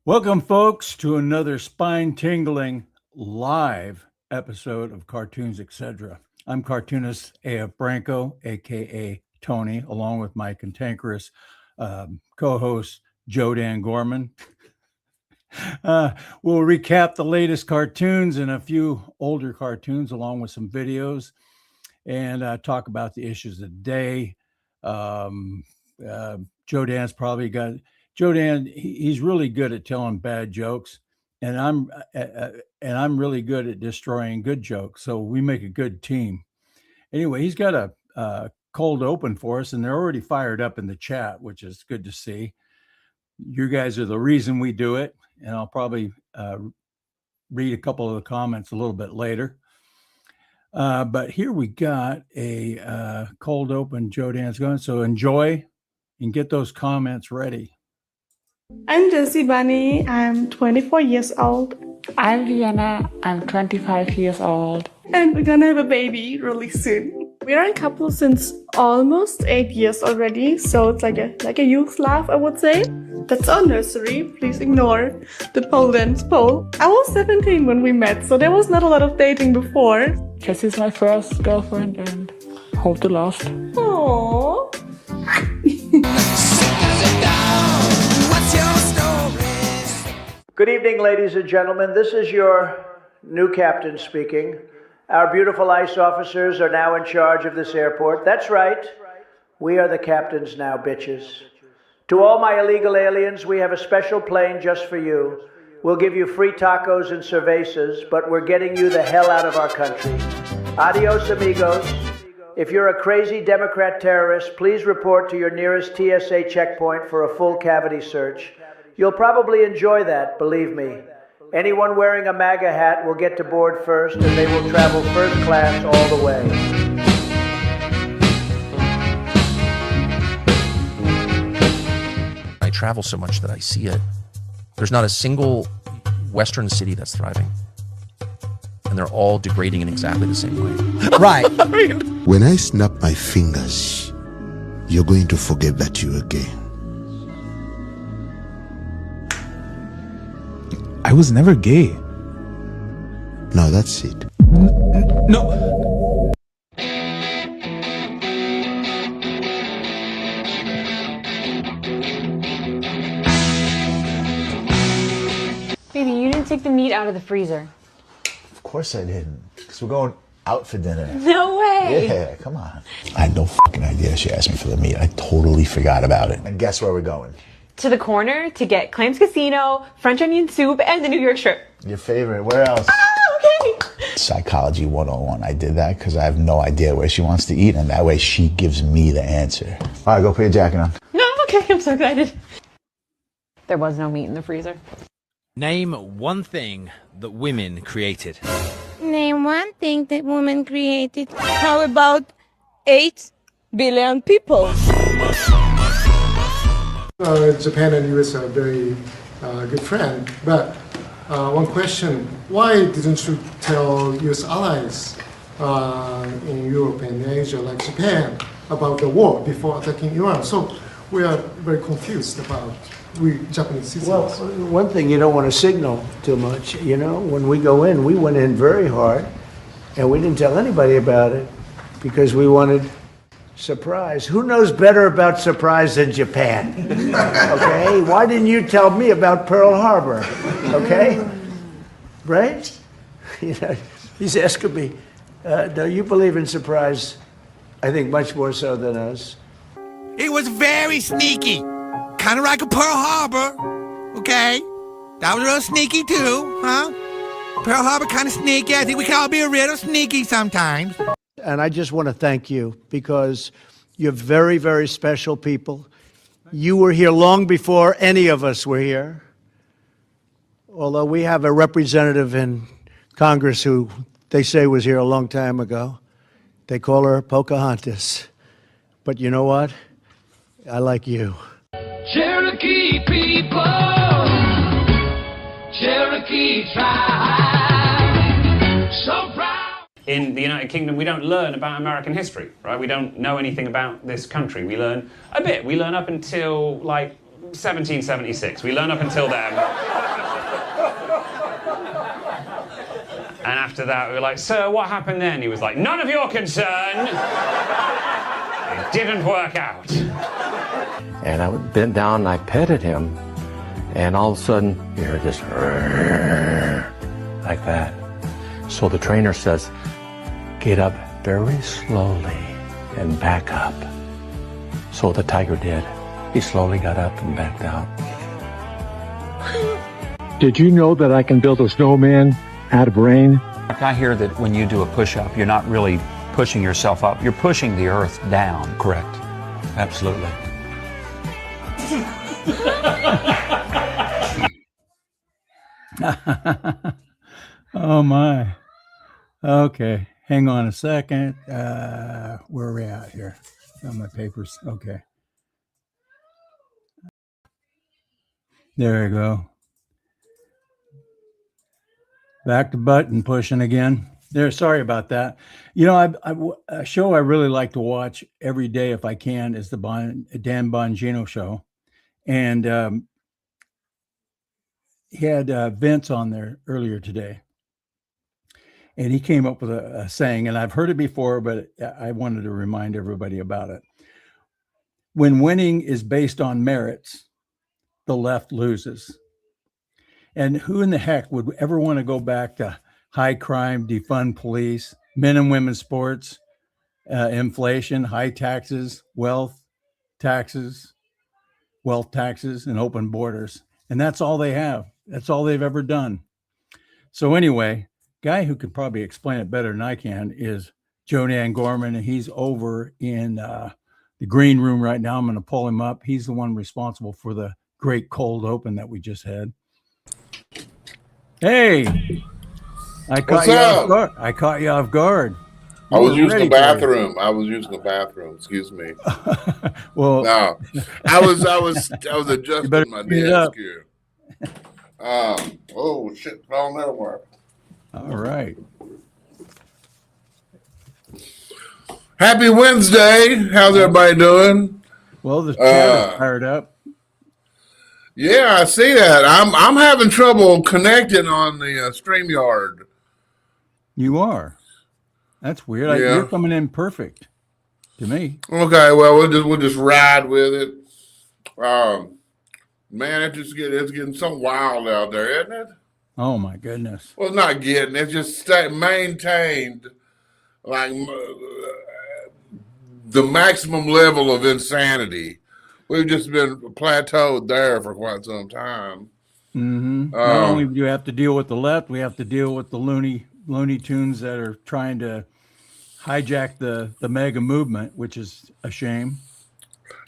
Welcome, folks, to another spine-tingling live episode of Cartoons Etc. I'm cartoonist A.F. Branco, a.k.a. Tony, along with my cantankerous co-host, Jodan Gorman. We'll recap the latest cartoons and a few older cartoons, along with some videos, and talk about the issues of the day. Jodan's probably got... Jodan, he's really good at telling bad jokes, and I'm really good at destroying good jokes. So we make a good team. Anyway, he's got a cold open for us, and they're already fired up in the chat, which is good to see. You guys are the reason we do it, and I'll probably read a couple of the comments a little bit later. But here we got a cold open. Jodan's going, so enjoy and get those comments ready. I'm Jessie Bunny. I'm 24 years old. I'm Vienna. I'm 25 years old. And we're gonna have a baby really soon. We're a couple since almost 8 years already, so it's like a youth laugh, I would say. That's our nursery. Please ignore the pole dance pole. I was 17 when we met, so there was not a lot of dating before. Jessie's my first girlfriend and hope to last. Aww. Good evening, ladies and gentlemen. This is your new captain speaking. Our beautiful ICE officers are now in charge of this airport. That's right. We are the captains now, bitches. To all my illegal aliens, we have a special plane just for you. We'll give you free tacos and cervezas, but we're getting you the hell out of our country. Adios, amigos. If you're a crazy Democrat terrorist, please report to your nearest TSA checkpoint for a full cavity search. You'll probably enjoy that, believe me. Anyone wearing a MAGA hat will get to board first, and they will travel first class all the way. I travel so much that I see it. There's not a single Western city that's thriving. And they're all degrading in exactly the same way. Right. When I snap my fingers, you're going to forget that you're gay. I was never gay. Now that's it. No. Baby, you didn't take the meat out of the freezer. Of course I didn't, because we're going out for dinner. No way! Yeah, come on. I had no fucking idea she asked me for the meat. I totally forgot about it. And guess where we're going? To the corner to get Clams Casino, French onion soup, and the New York strip. Your favorite. Where else? Ah, okay! Psychology 101. I did that because I have no idea where she wants to eat, and that way she gives me the answer. All right, go put your jacket on. No, okay, I'm so excited. There was no meat in the freezer. Name one thing that women created. Name one thing that women created. How about 8 billion people? Japan and US are very good friends, but one question, why didn't you tell US allies in Europe and Asia, like Japan, about the war before attacking Iran? So we are very confused about we Japanese citizens. Well, one thing, you don't want to signal too much. You know, when we go in, we went in very hard, and we didn't tell anybody about it because we wanted surprise. Who knows better about surprise than Japan? Okay? Why didn't you tell me about Pearl Harbor? Okay? Right? You know, he's asking me, do you believe in surprise? I think much more so than us. It was very sneaky. Kind of like a Pearl Harbor. Okay? That was real sneaky too, huh? Pearl Harbor kind of sneaky. I think we can all be a little sneaky sometimes. And I just want to thank you because you're very, very special people. You were here long before any of us were here. Although we have a representative in Congress who they say was here a long time ago. They call her Pocahontas. But you know what? I like you. Cherokee people, Cherokee tribe, so proud. In the United Kingdom, we don't learn about American history, right? We don't know anything about this country. We learn a bit. We learn up until, like, 1776. We learn up until then. And after that, we were like, sir, what happened then? He was like, none of your concern. It didn't work out. And I bent down and I petted him. And all of a sudden, you hear this like that. So the trainer says, get up very slowly and back up. So the tiger did. He slowly got up and backed out. Did you know that I can build a snowman out of rain? I hear that when you do a push-up, you're not really pushing yourself up. You're pushing the earth down. Correct. Absolutely. Oh my. Okay. Hang on a second. Where are we at here? On my papers. Okay. There we go. Back to button pushing again. There. Sorry about that. You know, a show I really like to watch every day if I can is the Dan Bongino show. And he had Vince on there earlier today. And he came up with a saying, and I've heard it before, but I wanted to remind everybody about it. When winning is based on merits, the left loses. And who in the heck would ever want to go back to high crime, defund police, men and women's sports, inflation, high taxes, wealth taxes, and open borders? And that's all they have. That's all they've ever done. So anyway, guy who could probably explain it better than I can is Branco Gorman, and he's over in the green room right now. I'm going to pull him up. He's the one responsible for the great cold open that we just had. Hey, I caught you off guard. I was using the bathroom. Excuse me. Well, no, I was adjusting my desk here. Oh shit! All that work. All right. Happy Wednesday. How's everybody doing? Well, the chat is fired up. Yeah, I see that. I'm having trouble connecting on the StreamYard. You are. That's weird. Yeah. You're coming in perfect to me. Okay, well we'll just ride with it. Man, it's getting so wild out there, isn't it? Oh my goodness. Well, it's not getting. It's just maintained like the maximum level of insanity. We've just been plateaued there for quite some time. Mm-hmm. Not only do you have to deal with the left, we have to deal with the Looney Tunes that are trying to hijack the mega movement, which is a shame.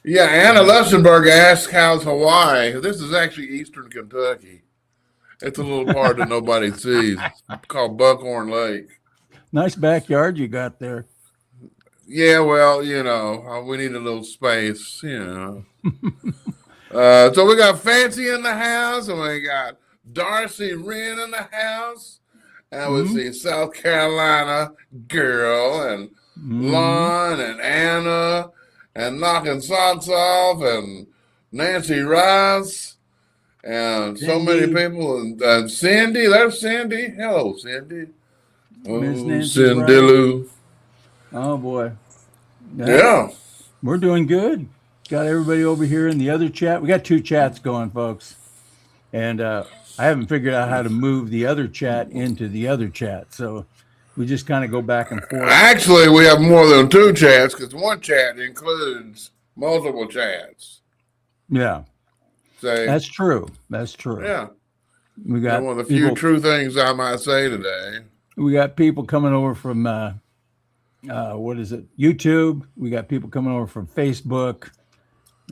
Yeah, Anna Luxemburg asked, how's Hawaii? This is actually Eastern Kentucky. It's a little part that nobody sees. It's called Buckhorn Lake. Nice backyard you got there. Yeah, well, you know, we need a little space, you know. So we got Fancy in the house, and we got Darcy Wren in the house, and we see South Carolina girl, and Lon, and Anna, and Knocking Socks Off, and Nancy Rice, and so many people, and Cindy. There's Cindy. Hello, Cindy. Miss Cindy Lou. Oh boy. Yeah. We're doing good. Got everybody over here in the other chat. We got two chats going, folks. And I haven't figured out how to move the other chat into the other chat. So we just kind of go back and forth. Actually, we have more than two chats because one chat includes multiple chats. Yeah. So, that's true. That's true. Yeah. We got one of the few true things I might say today. We got people coming over from what is it? YouTube. We got people coming over from Facebook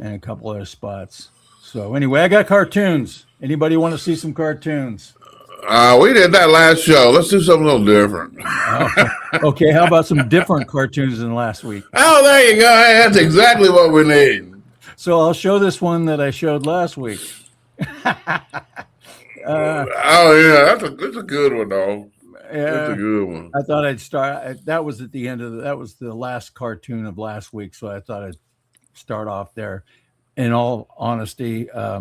and a couple other spots. So anyway, I got cartoons. Anybody want to see some cartoons? We did that last show. Let's do something a little different. Okay, how about some different cartoons than last week? Oh, there you go. Hey, that's exactly what we need. So I'll show this one that I showed last week. Oh yeah, that's a good one though. Yeah, that's a good one. I thought I'd start. That was at the end of that was the last cartoon of last week, so I thought I'd start off there. in all honesty, I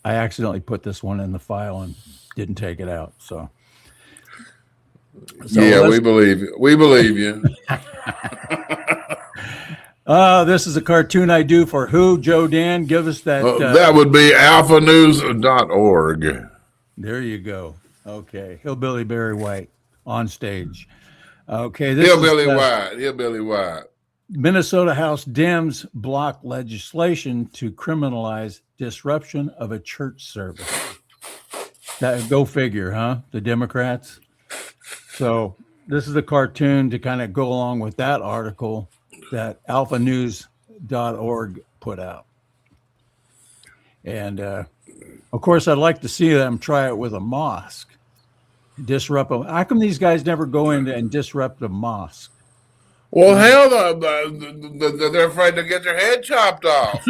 accidentally put this one in the file and didn't take it out. So yeah, we believe you. We believe you. This is a cartoon I do for who? Joe Dan, give us that. That would be alphanews.org. There you go. Okay. Hillbilly Barry White on stage. Okay. Hillbilly White. Minnesota House Dems block legislation to criminalize disruption of a church service. That go figure, huh? The Democrats. So this is a cartoon to kind of go along with that article that alphanews.org put out. And of course, I'd like to see them try it with a mosque. Disrupt them. How come these guys never go in and disrupt a mosque? Well, hell, they're afraid to get their head chopped off.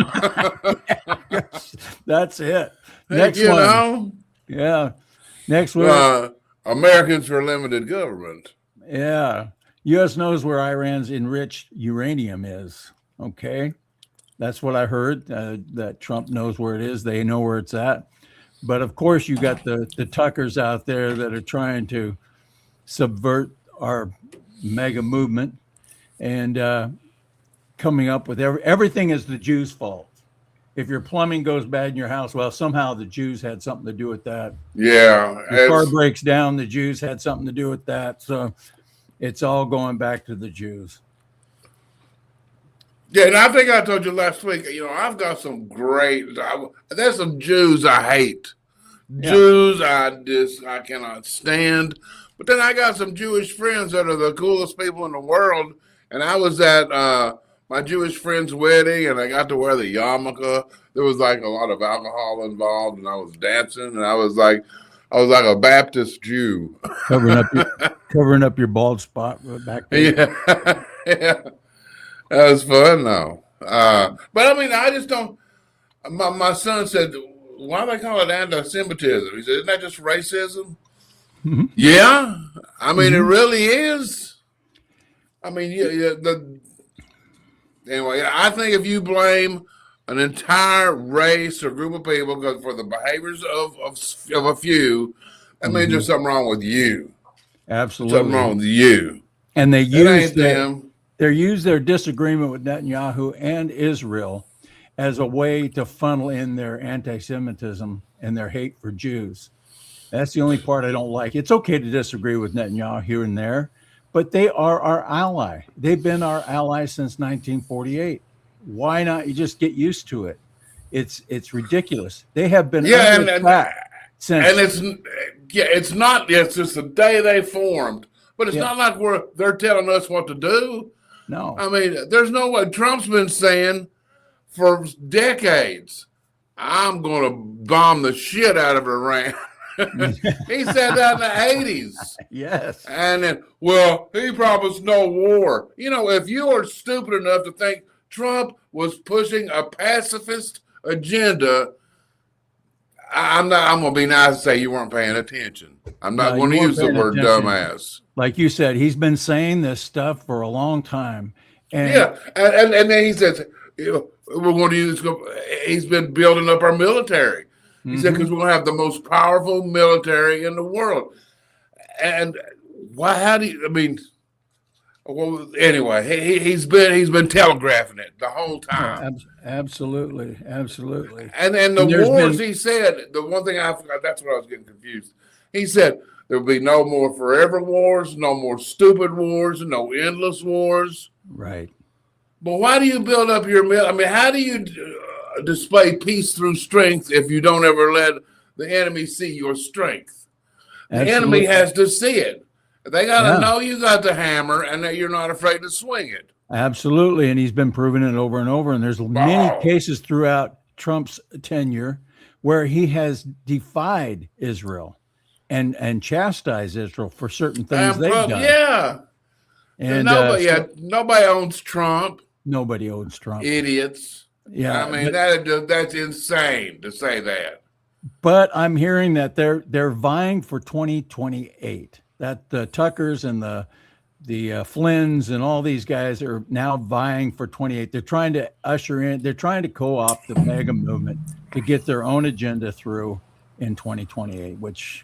That's it. Next one. Yeah. Next one. Americans for limited government. Yeah. U.S. knows where Iran's enriched uranium is. Okay. That's what I heard, that Trump knows where it is. They know where it's at. But of course, you got the Tuckers out there that are trying to subvert our mega movement and coming up with everything is the Jews' fault. If your plumbing goes bad in your house, well, somehow the Jews had something to do with that. Yeah. Your car breaks down, the Jews had something to do with that. So it's all going back to the Jews. Yeah, and I think I told you last week, I've got some there's some Jews I hate. Yeah. Jews I cannot stand. But then I got some Jewish friends that are the coolest people in the world. And I was at my Jewish friend's wedding, and I got to wear the yarmulke. There was like a lot of alcohol involved, and I was dancing, and I was like a Baptist Jew. Covering up your bald spot back there. Yeah. Yeah. That was fun, though. But I mean, I just don't. My son said, "Why do they call it anti-Semitism?" He said, "Isn't that just racism?" Mm-hmm. Yeah, I mean, it really is. I mean, anyway, I think if you blame an entire race or group of people for the behaviors of a few, that means there's something wrong with you. Absolutely, something wrong with you. And they use them. They use their disagreement with Netanyahu and Israel as a way to funnel in their anti-Semitism and their hate for Jews. That's the only part I don't like. It's okay to disagree with Netanyahu here and there, but they are our ally. They've been our ally since 1948. Why not you just get used to it? It's ridiculous. They have been under attack since. And it's not. It's just the day they formed, but it's not like they're telling us what to do. No, I mean, there's no way. Trump's been saying for decades, "I'm going to bomb the shit out of Iran." He said that in the 80s. Yes. And then, he promised no war. If you are stupid enough to think Trump was pushing a pacifist agenda, I'm going to be nice and say you weren't paying attention. I'm not going to use the word dumbass. Like you said, he's been saying this stuff for a long time. And and then he says, we're going to use, he's been building up our military. He said, because we're going to have the most powerful military in the world. And anyway, he's been telegraphing it the whole time. Absolutely. And the wars, he said, the one thing I forgot, that's what I was getting confused. He said, there'll be no more forever wars, no more stupid wars, no endless wars. Right. But why do you build up your military? I mean, how do you display peace through strength if you don't ever let the enemy see your strength? The enemy has to see it. They got to know you got the hammer and that you're not afraid to swing it. Absolutely. And he's been proving it over and over. And there's many cases throughout Trump's tenure where he has defied Israel and chastised Israel for certain things they've done. Yeah. And nobody owns Trump. Nobody owns Trump. Idiots. Yeah. I mean, that's insane to say that. But I'm hearing that they're vying for 2028. That the Tuckers and the Flynn's and all these guys are now vying for 28. They're trying to usher in, they're trying to co-opt the mega movement to get their own agenda through in 2028, which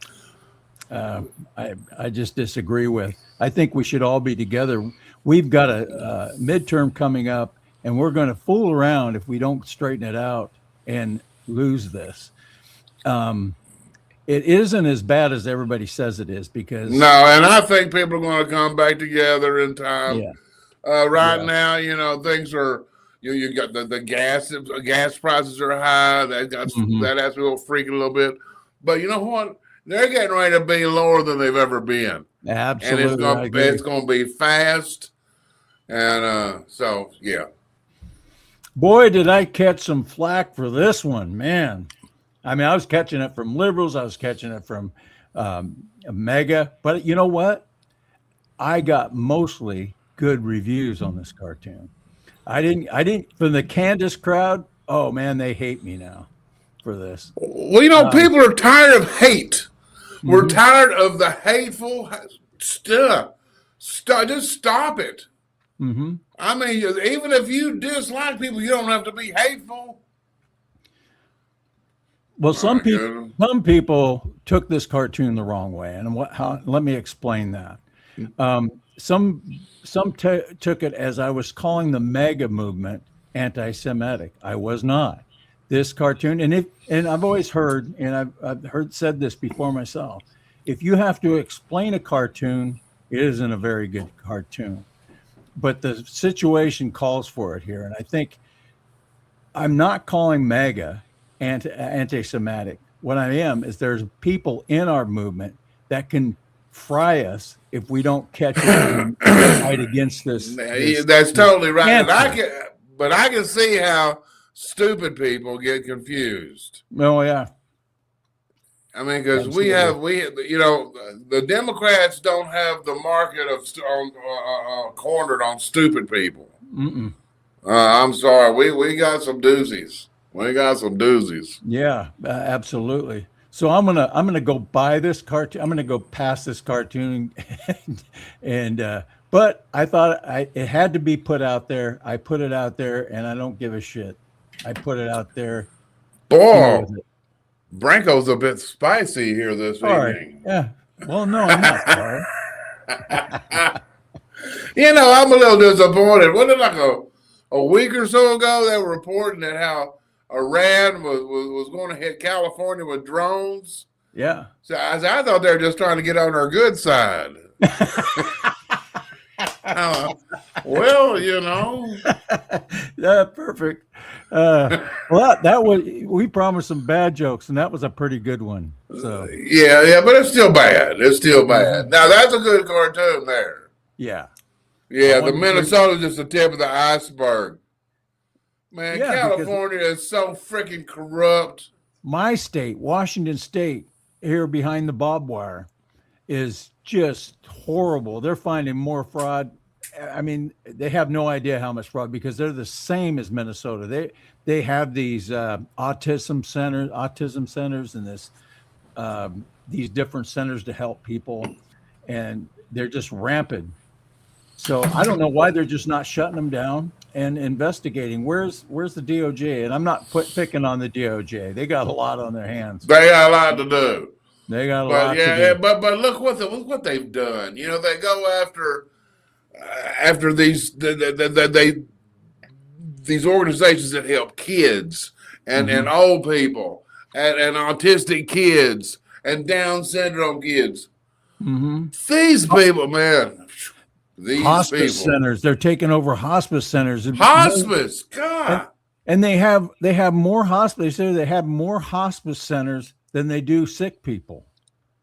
I just disagree with. I think we should all be together. We've got a midterm coming up, and we're going to fool around if we don't straighten it out and lose this. It isn't as bad as everybody says it is, because No, and I think people are going to come back together in time. Yeah. Right now, things are. You got the gas prices are high. That has people freaking a little bit. But you know what? They're getting ready to be lower than they've ever been. Absolutely, and it's going to be fast. And so, yeah. Boy, did I catch some flack for this one, man. I mean, I was catching it from liberals. I was catching it from Mega. But you know what? I got mostly good reviews on this cartoon. I didn't from the Candace crowd. Oh man, they hate me now for this. Well, people are tired of hate. We're tired of the hateful stuff. Just stop it. I mean, even if you dislike people, you don't have to be hateful. Well, some people took this cartoon the wrong way, and let me explain that. Some took it as I was calling the mega movement anti-Semitic. I was not. This cartoon, and I've always heard, and I've said this before myself. If you have to explain a cartoon, it isn't a very good cartoon. But the situation calls for it here, and I think I'm not calling MAGA anti-Semitic. What I am is there's people in our movement that can fry us if we don't catch it and fight against this. That's totally right. Cancer. But I can see how stupid people get confused. Oh yeah. I mean, because the Democrats don't have the market of cornered on stupid people. I'm sorry, we got some doozies. We got some doozies. Yeah, absolutely. So I'm gonna go buy this cartoon. I'm gonna go past this cartoon, but I thought it had to be put out there. I put it out there, and I don't give a shit. I put it out there. Boy, Branco's a bit spicy here this evening. Yeah. Well, no, I'm not sorry. I'm a little disappointed. Wasn't it like a week or so ago they were reporting that how Iran was going to hit California with drones? Yeah. So I thought they were just trying to get on our good side. Well, Yeah, perfect. Well, that was, we promised some bad jokes, and that was a pretty good one. So yeah, but it's still bad. It's still bad. Now that's a good cartoon there. Yeah. Yeah, the Minnesota's just the tip of the iceberg. Man, Yeah, California is so freaking corrupt. My state, Washington State, here behind the barbed wire, is just horrible. They're finding more fraud. I mean, they have no idea how much fraud, because they're the same as Minnesota. They have these autism centers and these different centers to help people, and they're just rampant. So I don't know why they're just not shutting them down and investigating. Where's the DOJ? And I'm not picking on the DOJ. They got a lot on their hands. They got a lot to do. They got a lot to do. But look what they've done. They go after these organizations that help kids and old people and autistic kids and Down syndrome kids. These people, man. These hospice people. Centers. They're taking over hospice centers. Hospice, God. And they have more hospice. They have more hospice centers than they do sick people.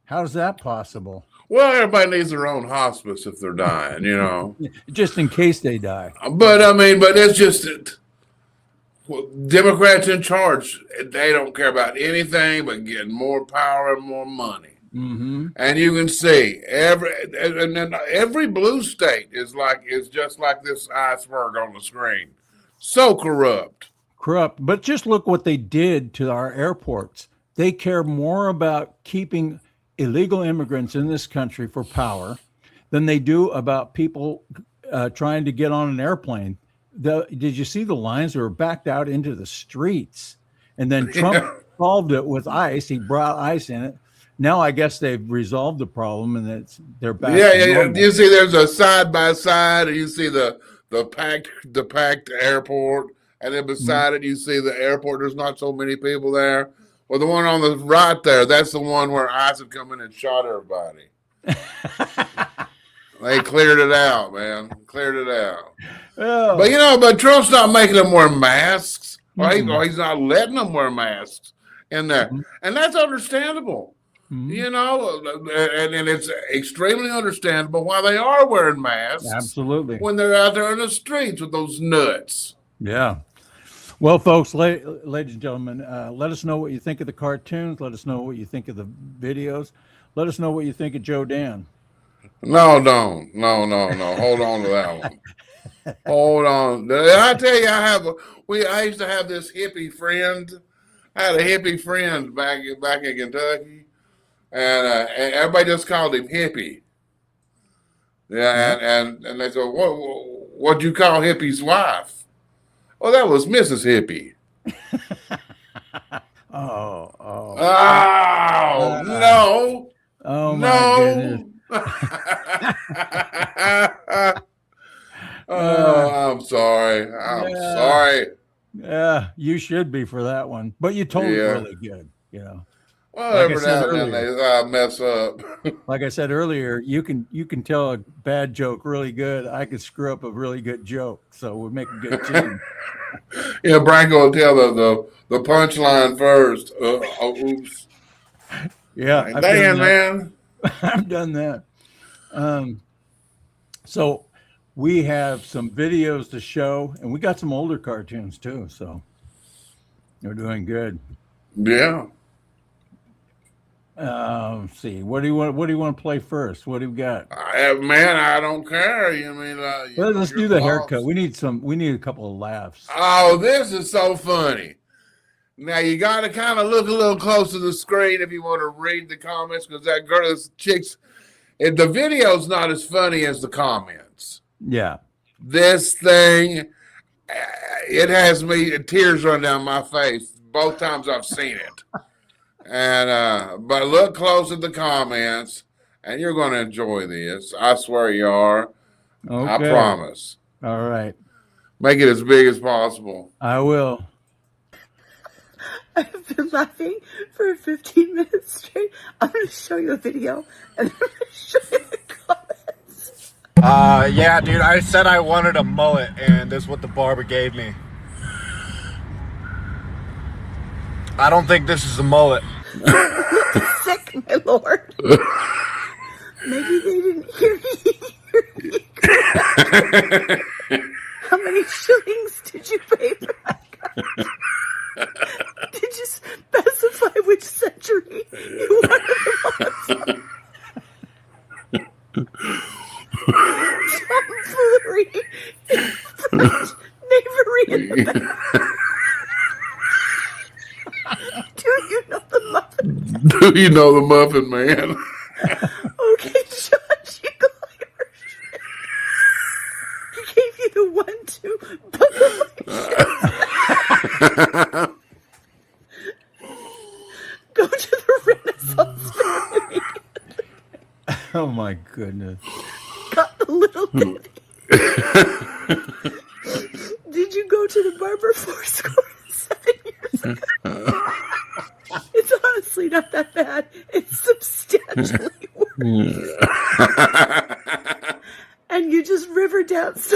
How is that possible? Well, everybody needs their own hospice if they're dying, Just in case they die. But it's just Democrats in charge. They don't care about anything but getting more power and more money. And you can see every blue state is just like this iceberg on the screen. So corrupt. But just look what they did to our airports. They care more about keeping illegal immigrants in this country for power than they do about people trying to get on an airplane. Did you see the lines that were backed out into the streets? And then Trump solved it with ice. He brought ice in it. Now I guess they've resolved the problem, and they're back. Yeah. You see, there's a side by side, and you see the packed airport, and then beside it you see the airport. There's not so many people there. Well, the one on the right there, that's the one where ICE had come in and shot everybody. They cleared it out, man. Cleared it out. Oh. But Trump's not making them wear masks. Or he's not letting them wear masks in there. And that's understandable. And it's extremely understandable why they are wearing masks. Absolutely. When they're out there in the streets with those nuts. Yeah. Well, folks, ladies and gentlemen, let us know what you think of the cartoons. Let us know what you think of the videos. Let us know what you think of Joe Dan. No. Hold on to that one. Hold on. Did I tell you I used to have this hippie friend. I had a hippie friend back in Kentucky, and everybody just called him Hippie. Yeah, and they said, what'd you call Hippie's wife? Well, that was Mrs. Hippie. No. Oh my goodness. I'm sorry. I'm sorry. Yeah, you should be for that one. But you told it really good, Well, every now and then they mess up. Like I said earlier, you can tell a bad joke really good. I could screw up a really good joke, so we make a good team. Yeah, Branco will tell the punchline first. Oops. Yeah, damn, man. I've done that. So we have some videos to show, and we got some older cartoons too. So they're doing good. Yeah. Let's see. What do you want to play first? What do we got? Man, I don't care. You mean? Let's do the haircut. We need a couple of laughs. Oh, this is so funny. Now you got to kind of look a little close to the screen if you want to read the comments, because that girl, this chick's, the video's not as funny as the comments. Yeah. This thing, it has me tears run down my face both times I've seen it. And but look close at the comments, and you're going to enjoy this. I swear you are. Okay. I promise. All right. Make it as big as possible. I will. I've been laughing for 15 minutes straight. I'm going to show you a video, and then I'm going to show you the comments. Yeah, dude, I said I wanted a mullet, and this is what the barber gave me. I don't think this is a mullet. Sick, my lord. Maybe they didn't hear me. How many shillings did you pay for that cut? Did you specify which century you wanted the tomfoolery, knavery in the back. Do you know the muffin? Do you know the muffin man? Okay, Judge, you He gave you the 1-2 buckle my shoes. Go to the Renaissance Fair. Oh my goodness. Got the little bit. Did you go to the barber 7 years ago? It's honestly not that bad. It's substantially worse. And you just river dance.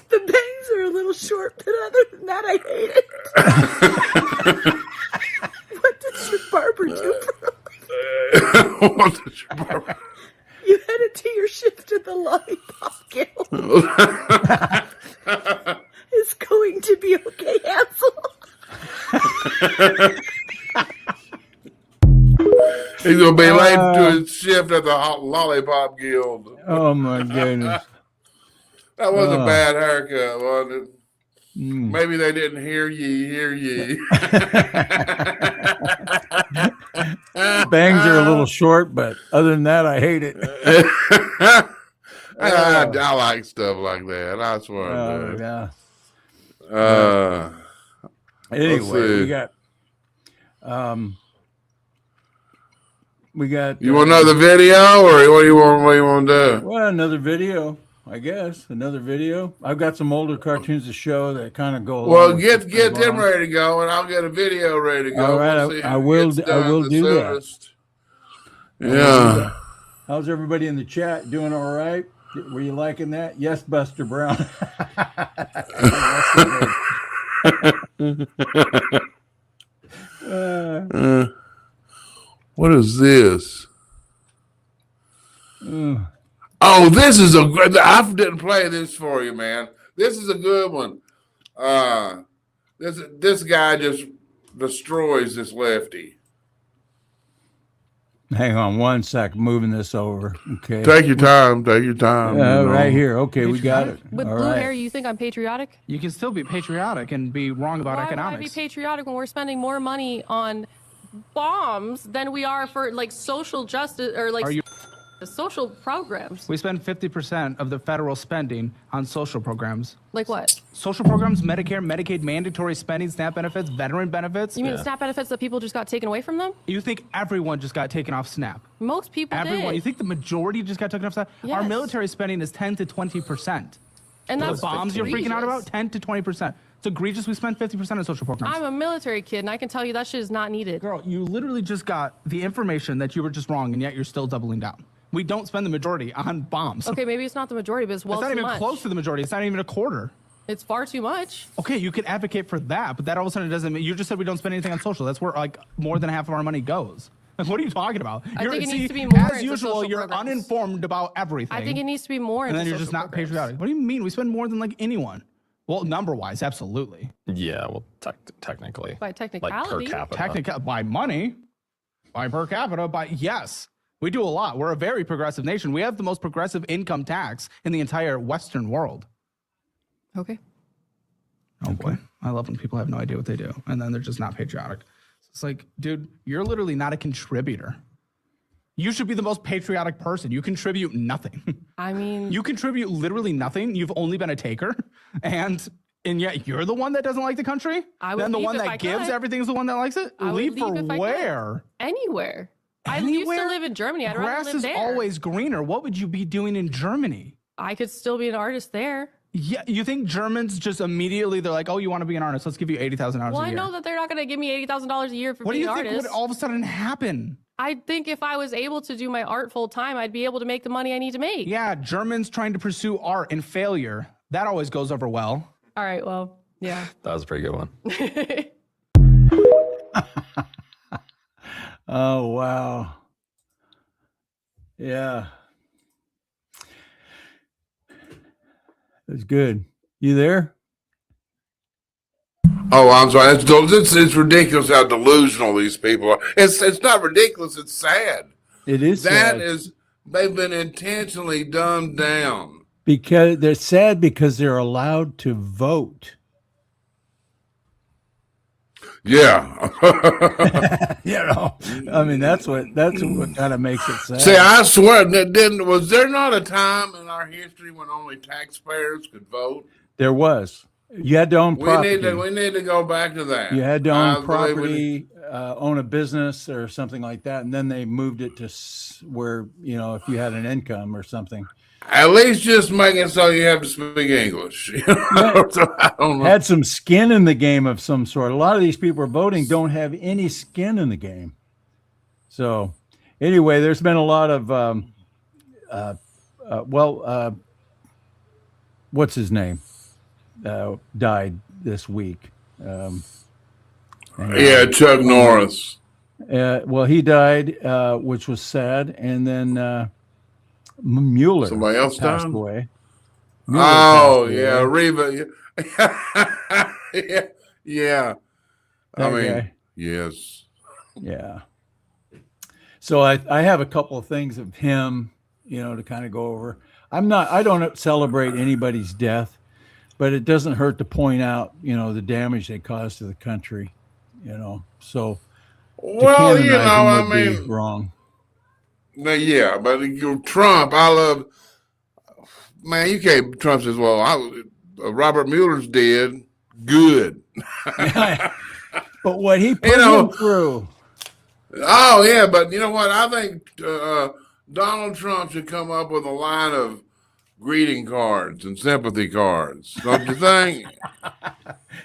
The bangs are a little short, but other than that, I hate it. What does your barber do for a living? What does your barber? You headed to your shift at the Lollipop Guild. It's going to be okay, Hansel. He's going to be late to his shift at the Lollipop Guild. Oh, my goodness. That was a bad haircut, wasn't it? Maybe they didn't hear ye. Bangs are a little short, but other than that, I hate it. I like stuff like that. I swear I do. Yeah. Anyway, we got. You want another video, or what do you want to do? Well, another video, I guess. Another video. I've got some older cartoons to show that kind of go. Well, get them ready to go, and I'll get a video ready to go. All right, I will do that. Yeah. How's everybody in the chat? Doing all right? Were you liking that? Yes, Buster Brown. What is this? Oh, this is a good. I didn't play this for you, man. This is a good one. This guy just destroys this lefty. Hang on one sec. Moving this over. Okay. Take your time. Right here. Okay, we got it. With blue hair, you think I'm patriotic? You can still be patriotic and be wrong about economics. Why would I be patriotic when we're spending more money on bombs than we are for like social justice or like social programs? We spend 50% of the federal spending on social programs. Like what? Social programs, Medicare, Medicaid, mandatory spending, SNAP benefits, veteran benefits. You mean SNAP benefits that people just got taken away from them? You think everyone just got taken off SNAP? Most people Everyone. did. You think the majority just got taken off SNAP? Yes. Our military spending is 10 to 20%. And that's the bombs egregious. you're freaking out about, 10 to 20%. It's egregious. We spend 50% on social programs. I'm a military kid, and I can tell you that shit is not needed. Girl, you literally just got the information that you were just wrong, and yet you're still doubling down. We don't spend the majority on bombs. Okay, maybe it's not the majority, but it's well It's not too even much. close to the majority. It's not even a quarter. It's far too much. Okay, you could advocate for that, but that all of a sudden doesn't mean you just said we don't spend anything on social. That's where like more than half of our money goes. Like, what are you talking about? I think it needs to be more as into usual. social You're programs. uninformed about everything. I think it needs to be more and into then you're just social not programs. patriotic. What do you mean? We spend more than like anyone. Well, number-wise, absolutely. Yeah, well, technically. By technicality. Like per capita. By money, by per capita, by yes. We do a lot. We're a very progressive nation. We have the most progressive income tax in the entire Western world. Okay. Oh boy, I love when people have no idea what they do, and then they're just not patriotic. It's like, dude, you're literally not a contributor. You should be the most patriotic person. You contribute nothing. I mean, you contribute literally nothing. You've only been a taker, and yet you're the one that doesn't like the country. I would then the leave one if that I gives could. everything is the one that likes it. I would Leave leave for if I could. where? Anywhere. I used to live in Germany. I'd rather Grass live is there. always greener. What would you be doing in Germany? I could still be an artist there. Yeah, you think Germans just immediately they're like, oh, you want to be an artist? Let's give you $80,000 Well, a I year. know that they're not going to give me $80,000 a year for What do being you an think artist. would all of a sudden happen? I think if I was able to do my art full time, I'd be able to make the money I need to make. Yeah, Germans trying to pursue art and failure. That always goes over well. All right, well, yeah. That was a pretty good one. Oh, wow. Yeah. It's good. You there? Oh, I'm sorry. It's ridiculous how delusional these people are. It's not ridiculous. It's sad. It is That sad. is, they've been intentionally dumbed down. Because they're sad because they're allowed to vote. Yeah. I mean, that's what kind of makes it sad. See, I swear, was there not a time in our history when only taxpayers could vote? There was. You had to own property. We need to go back to that. You had to own I believe property, own a business or something like that, and then they moved it to where, if you had an income or something. At least just make it so you have to speak English. So I don't know. Had some skin in the game of some sort. A lot of these people are voting don't have any skin in the game. So anyway, there's been a lot of, what's his name? Died this week. Yeah, Chuck Norris. Well, he died, which was sad. And then Mueller. Somebody else passed died? away. Oh, yeah, Reva. Yeah. I mean, guy. yes. Yeah. So I have a couple of things of him, to kind of go over. I don't celebrate anybody's death, but it doesn't hurt to point out, the damage they caused to the country, So Well, canonize them would be wrong. Yeah, but Trump, I love. Man, you can't. Trump says, "Well, Robert Mueller's dead. Good." But what he put him through. Oh yeah, but you know what? I think Donald Trump should come up with a line of greeting cards and sympathy cards. Don't you think?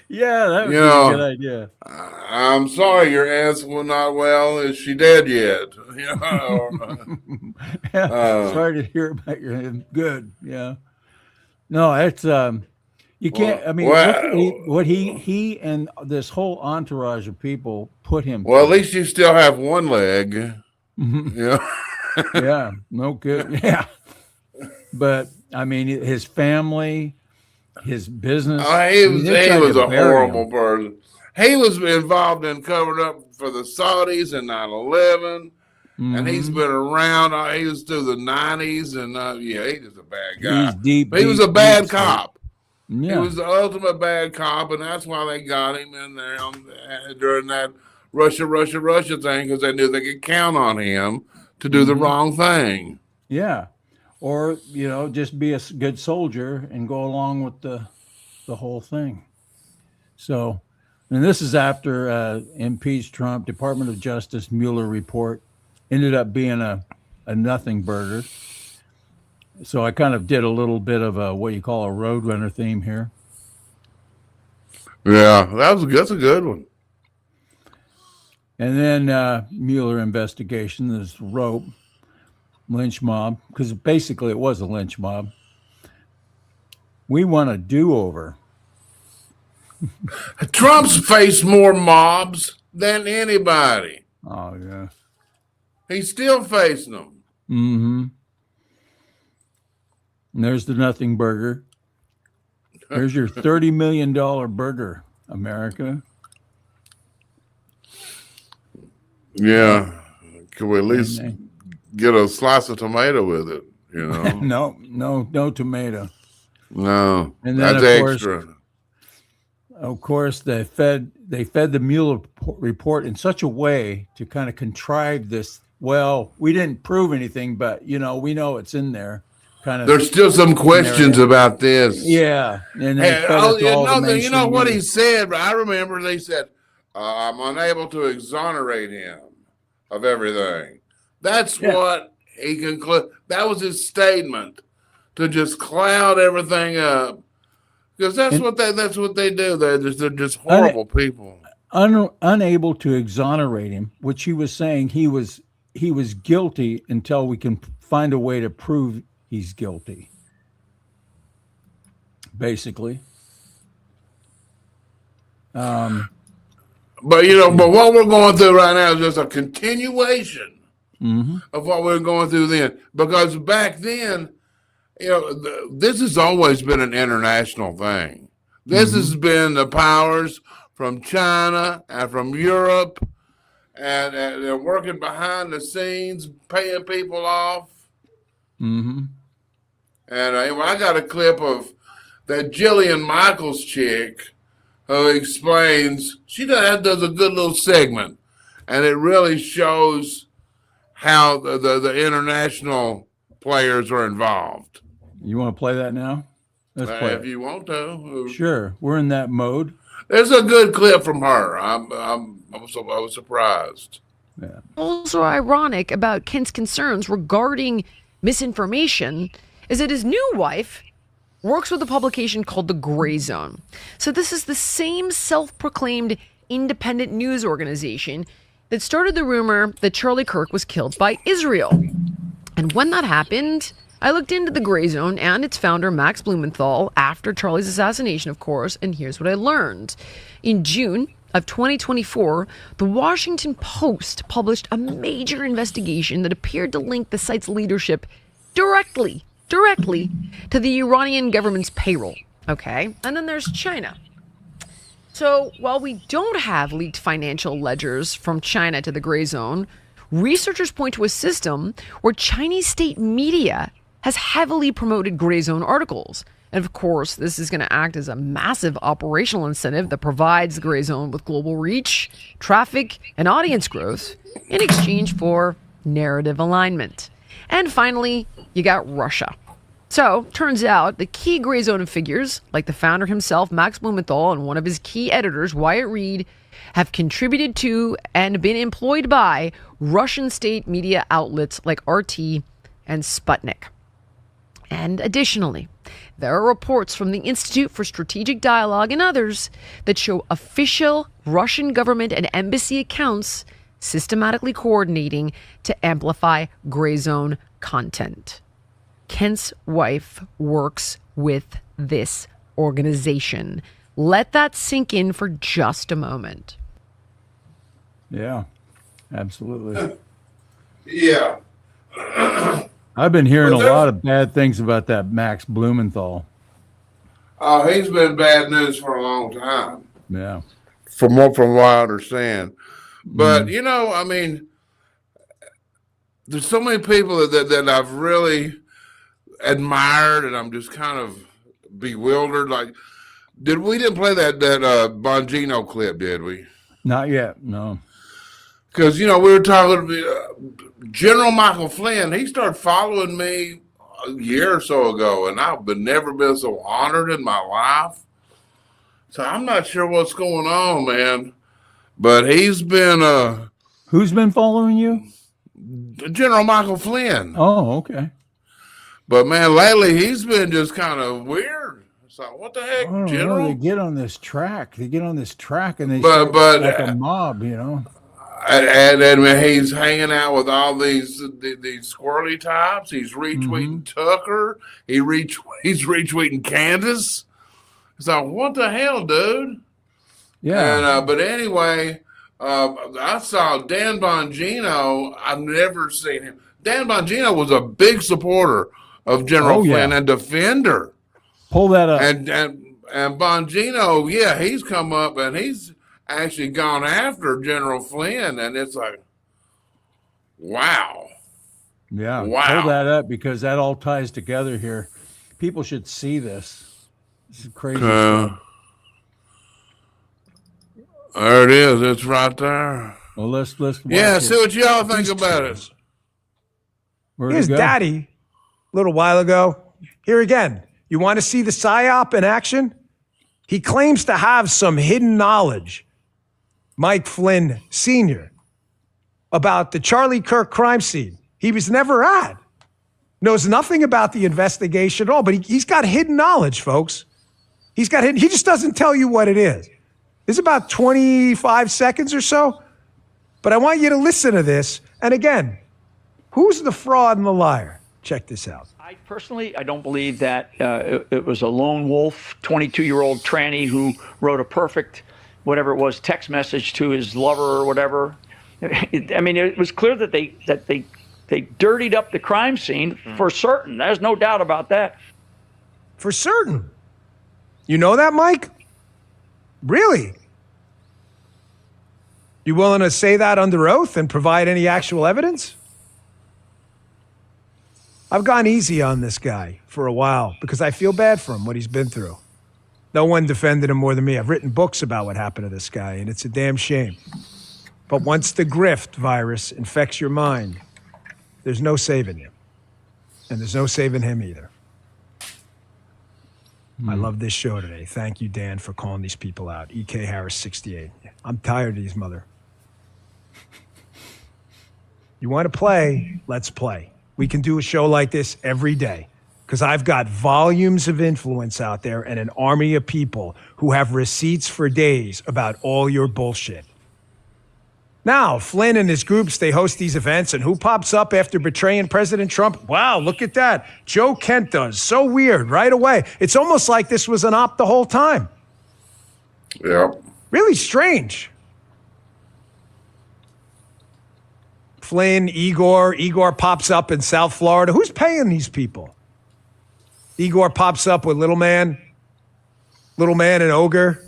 Yeah, that would be a good idea. I'm sorry, your aunt's not well. Is she dead yet? Sorry to hear about your aunt. Good. Yeah. No, it's you can't. I mean, what he and this whole entourage of people put him. Well, at least you still have one leg. Yeah. Yeah. No good. Yeah. But I mean, his family, his business. He was a horrible person. He was involved in covering up for the Saudis in 9/11, and he's been around. He was through the 90s, and he's just a bad guy. He was a bad cop. Yeah. He was the ultimate bad cop, and that's why they got him in there during that Russia thing, because they knew they could count on him to do the wrong thing. Yeah. Or, just be a good soldier and go along with the whole thing. So, and this is after impeached Trump, Department of Justice Mueller report ended up being a nothing burger. So I kind of did a little bit of a what you call a Roadrunner theme here. Yeah, that's a good one. And then Mueller investigation, this rope. Lynch mob, because basically it was a lynch mob. We want a do-over. Trump's faced more mobs than anybody. Oh, yeah. He's still facing them. Mm-hmm. And there's the nothing burger. There's your $30 million burger, America. Yeah. Can we at least get a slice of tomato with it, No tomato. No, and then that's extra. Of course, they fed the Mueller report in such a way to kind of contrive this. Well, we didn't prove anything, but we know it's in there. Kind of. There's still some questions about this. Yeah, and you know what he said. I remember they said, "I'm unable to exonerate him of everything." That's what he concluded. That was his statement, to just cloud everything up, because that's what they do. They're just horrible people. Unable to exonerate him, which he was saying he was guilty until we can find a way to prove he's guilty. Basically. But what we're going through right now is just a continuation. Of what we were going through then, because back then, this has always been an international thing. This has been the powers from China and from Europe, and they're working behind the scenes, paying people off. And I got a clip of that Jillian Michaels chick who explains. She does a good little segment, and it really shows how the international players are involved. You want to play that now? Let's play if you want to. Sure, we're in that mode. There's a good clip from her. I was surprised. Yeah. Also ironic about Kent's concerns regarding misinformation is that his new wife works with a publication called The Gray Zone. So this is the same self-proclaimed independent news organization that started the rumor that Charlie Kirk was killed by Israel. And when that happened, I looked into the Gray Zone and its founder, Max Blumenthal, after Charlie's assassination, of course, and here's what I learned. In June of 2024, the Washington Post published a major investigation that appeared to link the site's leadership directly to the Iranian government's payroll. Okay, and then there's China. So while we don't have leaked financial ledgers from China to the Gray Zone, researchers point to a system where Chinese state media has heavily promoted Gray Zone articles. And of course, this is going to act as a massive operational incentive that provides the gray zone with global reach, traffic, and audience growth in exchange for narrative alignment. And finally, you got Russia. So, turns out the key gray zone figures, like the founder himself, Max Blumenthal, and one of his key editors, Wyatt Reed, have contributed to and been employed by Russian state media outlets like RT and Sputnik. And additionally, there are reports from the Institute for Strategic Dialogue and others that show official Russian government and embassy accounts systematically coordinating to amplify gray zone content. Kent's wife works with this organization. Let that sink in for just a moment. Yeah, absolutely. Yeah. I've been hearing a But there's- lot of bad things about that Max Blumenthal. Oh, he's been bad news for a long time. Yeah. From what I understand. But you know, I mean, there's so many people that I've really admired, and I'm just kind of bewildered. Like, we didn't play that Bongino clip, did we? Not yet, no. Because, you know, we were talking to General Michael Flynn. He started following me a year or so ago, and I've never been so honored in my life. So I'm not sure what's going on, man. But he's been... Who's been following you? General Michael Flynn. Oh, okay. But, man, lately he's been just kind of weird. It's like, what the heck, Oh, General? no, they get on this track. And they But- start like a mob, you know. And he's hanging out with all these squirrely types. He's retweeting Tucker. He's retweeting Candace. It's like, what the hell, dude? Yeah. And but anyway, I saw Dan Bongino. I've never seen him. Dan Bongino was a big supporter of General Flynn and defender. Pull that up. And Bongino, yeah, he's come up and he's actually gone after General Flynn, and it's like, wow. Yeah. Wow. Pull that up because that all ties together here. People should see this. This is crazy stuff. There it is. It's right there. Well, let's watch Yeah, it. see what y'all think about it. Where'd Here's it go? Daddy a little while ago. Here again. You want to see the PSYOP in action? He claims to have some hidden knowledge, Mike Flynn Sr., about the Charlie Kirk crime scene he was never at. Knows nothing about the investigation at all, but he's got hidden knowledge, folks. He just doesn't tell you what it is. It's about 25 seconds or so, but I want you to listen to this. And again, who's the fraud and the liar? Check this out. Personally, I don't believe that it was a lone wolf, 22-year-old tranny who wrote a perfect, whatever it was, text message to his lover or whatever. I mean, it was clear that they dirtied up the crime scene for certain. There's no doubt about that. For certain. You know that, Mike? Really? You willing to say that under oath and provide any actual evidence? I've gone easy on this guy for a while because I feel bad for him, what he's been through. No one defended him more than me. I've written books about what happened to this guy, and it's a damn shame. But once the grift virus infects your mind, there's no saving you. And there's no saving him either. I love this show today. Thank you, Dan, for calling these people out. EK Harris, 68. I'm tired of these mother. You want to play? Let's play. We can do a show like this every day because I've got volumes of influence out there and an army of people who have receipts for days about all your bullshit. Now, Flynn and his groups, they host these events, and who pops up after betraying President Trump? Wow, look at that. Joe Kent does. So weird, right away. It's almost like this was an op the whole time. Yeah. Really strange. Flynn, Igor pops up in South Florida. Who's paying these people? Igor pops up with Little Man and Ogre.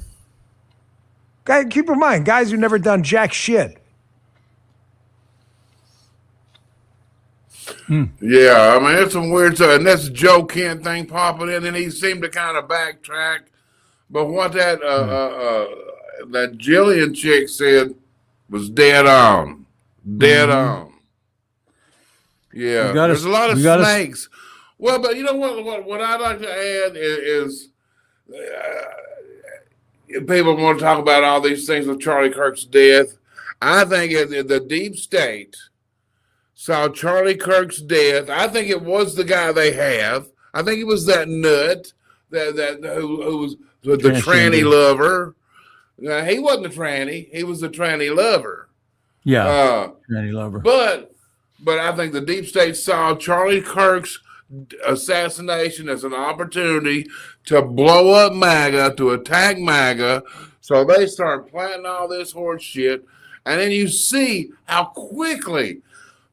Guy, keep in mind, guys who never done jack shit. Yeah, I mean, it's some weird stuff. And that's Joe Kent thing popping in, and he seemed to kind of backtrack. But what that Jillian chick said was dead on. Dead on. Yeah, there's a lot of snakes. Well, but you know what I'd like to add is people want to talk about all these things with Charlie Kirk's death. I think the deep state saw Charlie Kirk's death. I think it was the guy they have. I think it was that nut who was the tranny lover. He wasn't a tranny. He was the tranny lover. Yeah, tranny lover. But I think the deep state saw Charlie Kirk's assassination as an opportunity to blow up MAGA, to attack MAGA. So they start planning all this horse shit. And then you see how quickly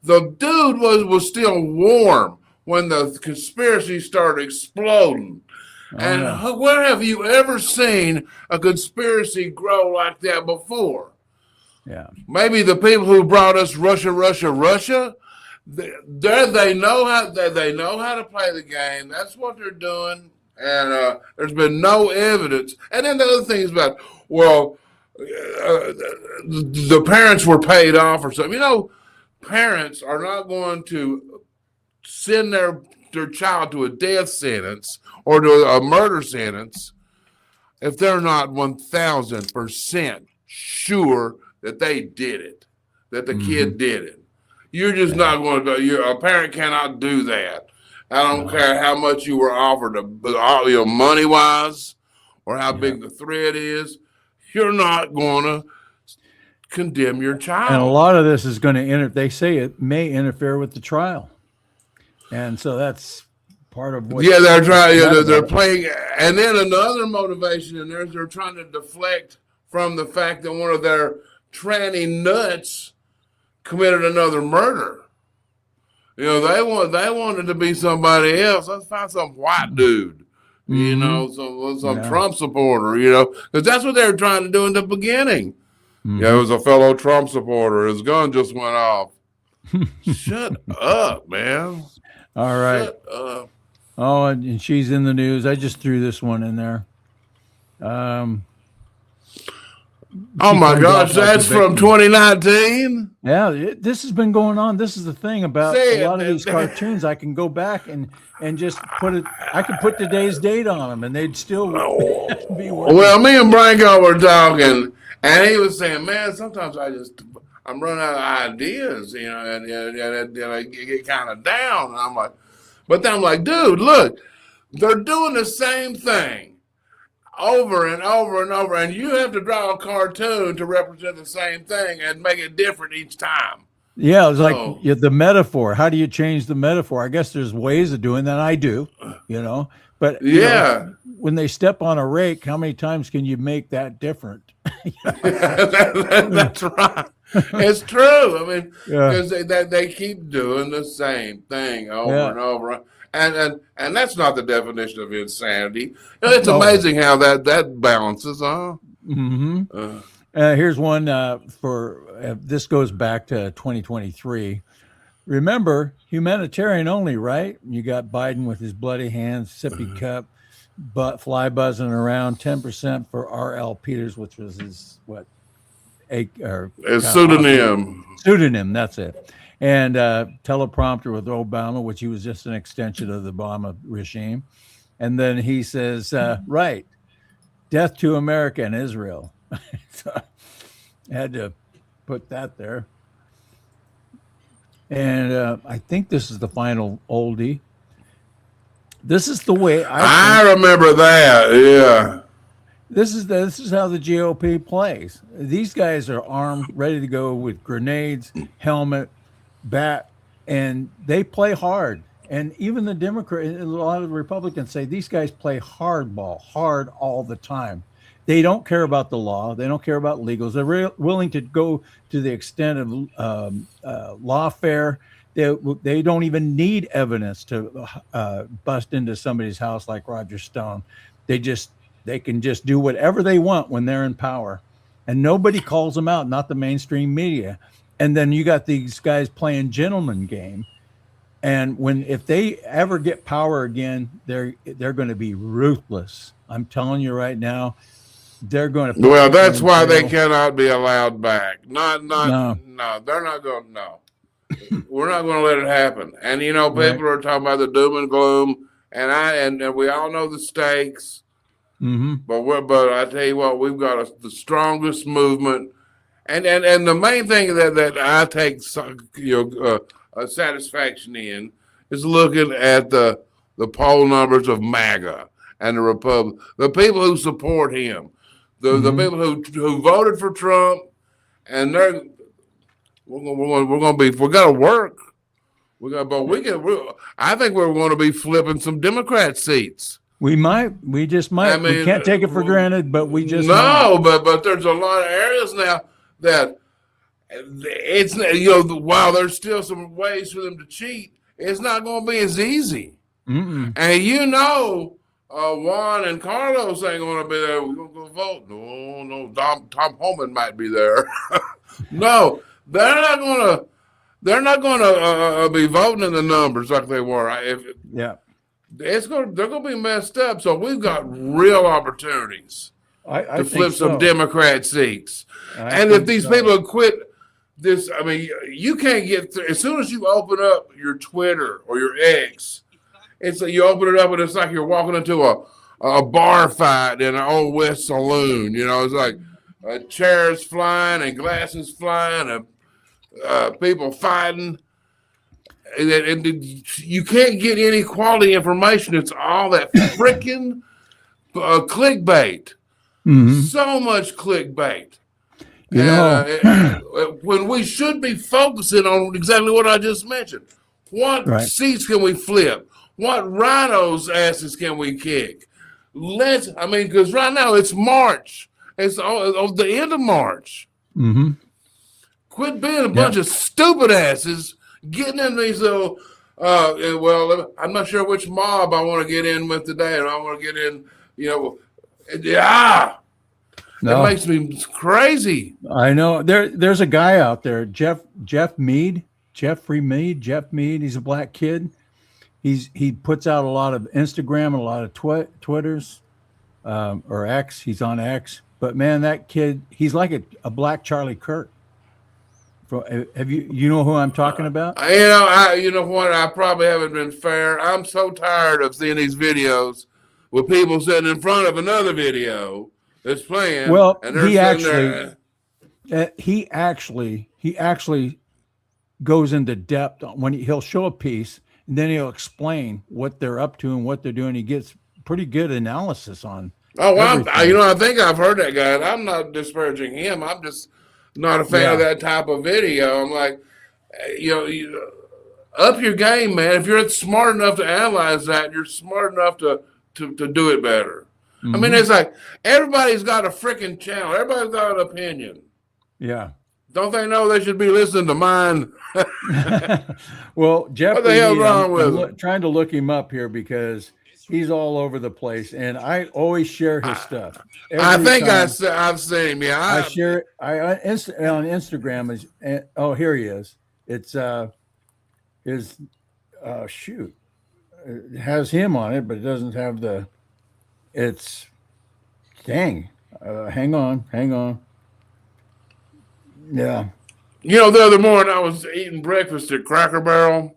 the dude was still warm when the conspiracy started exploding. Where have you ever seen a conspiracy grow like that before? Yeah. Maybe the people who brought us Russia, they know how to play the game. That's what they're doing. And there's been no evidence. And then the other thing is about, the parents were paid off or something. You know, parents are not going to send their child to a death sentence or to a murder sentence if they're not 1,000% sure that they did it, that the kid did it. You're just not going to. A parent cannot do that. I don't care how much you were offered, money wise, or how big the threat is. You're not going to condemn your child. And a lot of this is going to they say it may interfere with the trial. And so that's part of what. Yeah, they're trying. They're playing, and then another motivation in there is they're trying to deflect from the fact that one of their tranny nuts committed another murder. You know, they wanted to be somebody else. Let's find some white dude. You know, some Trump supporter. You know, because that's what they were trying to do in the beginning. Yeah, it was a fellow Trump supporter. His gun just went off. Shut up, man. All right. Shut up. Oh, and she's in the news. I just threw this one in there. Oh my gosh, that's from 2019. Yeah, this has been going on. This is the thing about a lot of these cartoons. I can go back and just put it. I can put today's date on them, and they'd still be working. Well, me and Branco were talking, and he was saying, "Man, sometimes I'm running out of ideas, you know, and I get kind of down." And I'm like, but then I'm like, dude, look, they're doing the same thing over and over and over, and you have to draw a cartoon to represent the same thing and make it different each time. Yeah, it's like the metaphor. How do you change the metaphor? I guess there's ways of doing that. I do, you know, but you know, when they step on a rake, how many times can you make that different? That's right. It's true. I mean, because they keep doing the same thing over and over. And that's not the definition of insanity. It's amazing how that balances, huh? Here's one this goes back to 2023. Remember, humanitarian only, right? You got Biden with his bloody hands, sippy cup, fly buzzing around. 10% for R.L. Peters, which was his pseudonym. Pseudonym, that's it. And teleprompter with Obama, which he was just an extension of the Obama regime. And then he says, right, death to America and Israel. So I had to put that there. And I think this is the final oldie. This is the way I remember that. Yeah. This is how the GOP plays. These guys are armed, ready to go with grenades, helmet, bat, and they play hard. And even the Democrat, a lot of the Republicans say these guys play hardball, hard all the time. They don't care about the law. They don't care about legals. They're willing to go to the extent of lawfare. They don't even need evidence to bust into somebody's house like Roger Stone. They can just do whatever they want when they're in power, and nobody calls them out, not the mainstream media. And then you got these guys playing gentleman game, And if they ever get power again, they're going to be ruthless. I'm telling you right now, they're going to. Well, that's why they cannot be allowed back. No, they're not going. No, we're not going to let it happen. And people are talking about the doom and gloom, and we all know the stakes. Mm-hmm. But I tell you what, we've got the strongest movement, and the main thing that I take satisfaction in is looking at the poll numbers of MAGA and the Republic, the people who support him, the people who voted for Trump, and we're gonna work. I think we're going to be flipping some Democrat seats. We just might. We can't take it for granted, but we just but there's a lot of areas now that it's while there's still some ways for them to cheat, it's not going to be as easy. Mm-mm. And Juan and Carlos ain't going to be there. We're going to go vote. No, Tom Homan might be there. No, they're not going to be voting in the numbers like they were. They're going to be messed up. So we've got real opportunities to flip some Democrat seats. And if these people quit this, I mean, you can't get through. As soon as you open up your Twitter or your X, you open it up and it's like you're walking into a bar fight in an old West saloon. It's like chairs flying and glasses flying and people fighting. And you can't get any quality information. It's all that freaking clickbait. Mm-hmm. So much clickbait. When we should be focusing on exactly what I just mentioned. What seats can we flip? What rhinos' asses can we kick? Because right now it's March. It's the end of March. Mm-hmm. Quit being a bunch of stupid asses getting in these little, I'm not sure which mob I want to get in with today, and I want to get in, it makes me crazy. I know. There's a guy out there, Jeffrey Mead. He's a black kid. He puts out a lot of Instagram and a lot of Twitters, or X. He's on X. But man, that kid, he's like a black Charlie Kirk. Have you know who I'm talking about? You know what? I probably haven't been fair. I'm so tired of seeing these videos with people sitting in front of another video that's playing. Well, and he actually goes into depth when he'll show a piece and then he'll explain what they're up to and what they're doing. He gets pretty good analysis on. I think I've heard that guy. And I'm not disparaging him. I'm just not a fan of that type of video. I'm like, up your game, man. If you're smart enough to analyze that, you're smart enough to do it better. Mm-hmm. I mean, it's like everybody's got a freaking channel. Everybody's got an opinion. Yeah. Don't they know they should be listening to mine? Well, Jeff, what the hell's wrong with him? Trying to look him up here because he's all over the place, and I always share his stuff. I think I've seen him. Yeah, I share it. On Instagram. Here he is. It's shoot. It has him on it, but it doesn't have the. It's dang. Hang on. Yeah. The other morning I was eating breakfast at Cracker Barrel,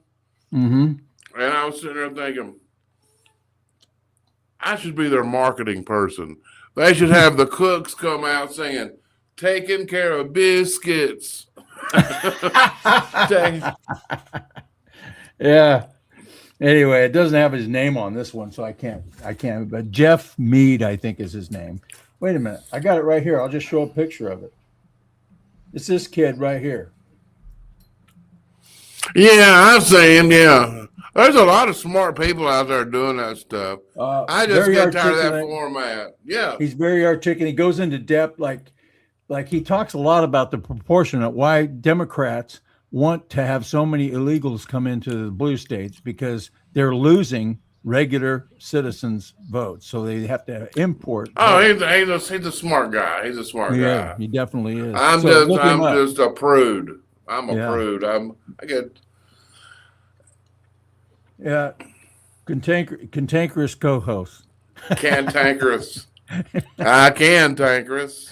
and I was sitting there thinking, I should be their marketing person. They should have the cooks come out saying, taking care of biscuits. Yeah. Anyway, it doesn't have his name on this one, so I can't, but Jeff Mead, I think is his name. Wait a minute. I got it right here. I'll just show a picture of it. It's this kid right here. Yeah, I've seen him. Yeah. There's a lot of smart people out there doing that stuff. I just get tired of that format. Yeah. He's very articulate. He goes into depth. Like he talks a lot about the proportion of why Democrats want to have so many illegals come into the blue states because they're losing regular citizens' votes. So they have to import. Oh, he's a smart guy. He's a smart guy. He definitely is. I'm just a prude. I'm a prude. Yeah. Cantankerous co-host. Cantankerous. Cantankerous.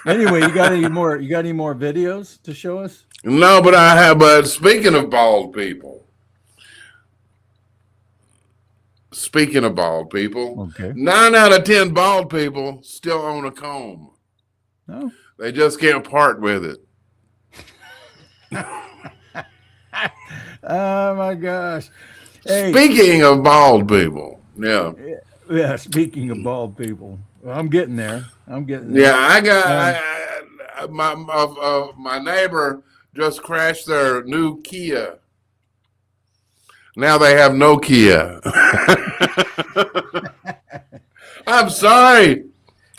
Anyway, you got any more? You got any more videos to show us? No, but I have. But speaking of bald people, Okay. 9 out of 10 bald people still own a comb. No, they just can't part with it. Oh my gosh! Hey, Speaking of bald people, yeah. Speaking of bald people, well, I'm getting there. Yeah, I got my neighbor just crashed their new Kia. Now they have no Kia. I'm sorry.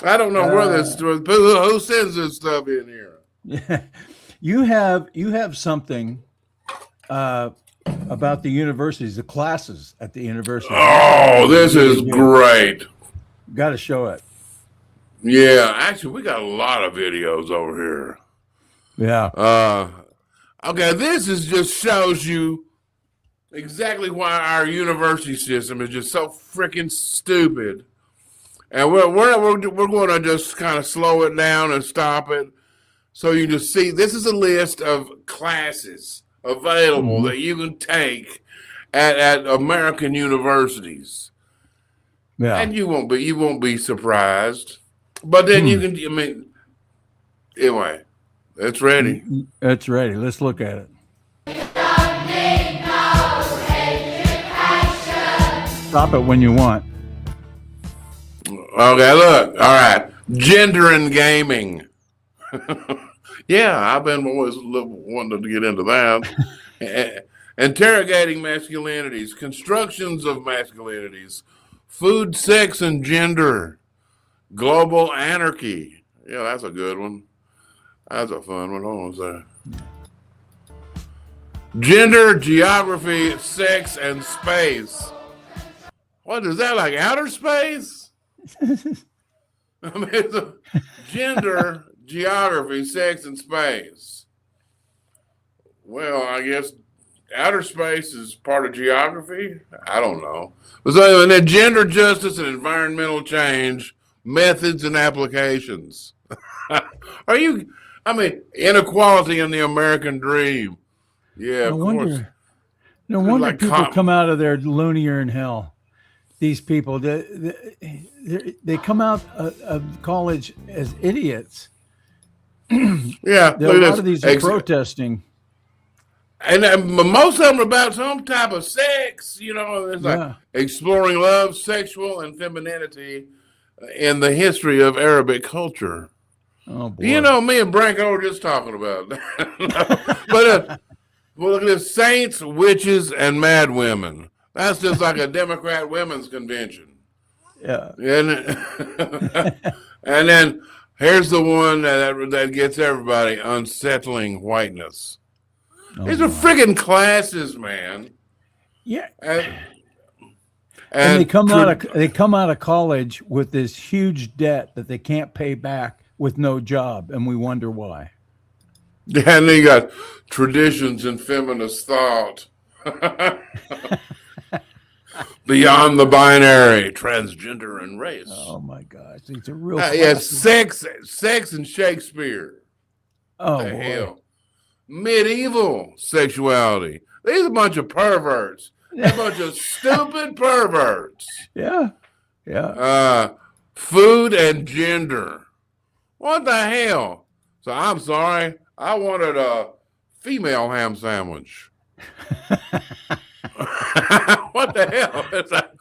I don't know where this who sends this stuff in here. Yeah, you have something about the universities, the classes at the university. Oh, this is great. Got to show it. Yeah, actually, we got a lot of videos over here. Yeah. Okay, this is just shows you exactly why our university system is just so freaking stupid. And we're going to just kind of slow it down and stop it, so you just see. This is a list of classes available that you can take at American universities. Yeah, and you won't be surprised. But then you can. I mean, anyway, it's ready. It's ready. Let's look at it. Stop it when you want. Okay, look. All right. Gender and gaming. Yeah, I've been always wanting to get into that. Interrogating masculinities, constructions of masculinities, food, sex, and gender, global anarchy. Yeah, that's a good one. That's a fun one. Hold on a second. Gender, geography, sex, and space. What is that, like outer space? I mean, it's a gender, geography, sex, and space. Well, I guess outer space is part of geography. I don't know. So, and then gender justice and environmental change, methods and applications. Are you? I mean, inequality in the American dream. Yeah, of course. No wonder like people come out of there loonier in hell. These people, they come out of college as idiots. Yeah, a lot of these are protesting. And most of them are about some type of sex, you know. It's like exploring love, sexual, and femininity in the history of Arabic culture. Oh boy! You know, me and Branco were just talking about that. But well, look at this: saints, witches, and mad women. That's just like a Democrat women's convention. Yeah. And then here's the one that gets everybody: unsettling whiteness. These are friggin' classes, man. Yeah. And they come out of college with this huge debt that they can't pay back with no job, and we wonder why. Yeah, and then you got traditions and feminist thought. Beyond the binary, transgender, and race. Oh my gosh, these are real. Sex and Shakespeare. Oh, what the boy. hell? Medieval sexuality. These are a bunch of perverts. A bunch of stupid perverts. Yeah. Yeah. Food and gender. What the hell? So I'm sorry. I wanted a female ham sandwich. What the hell? It's like,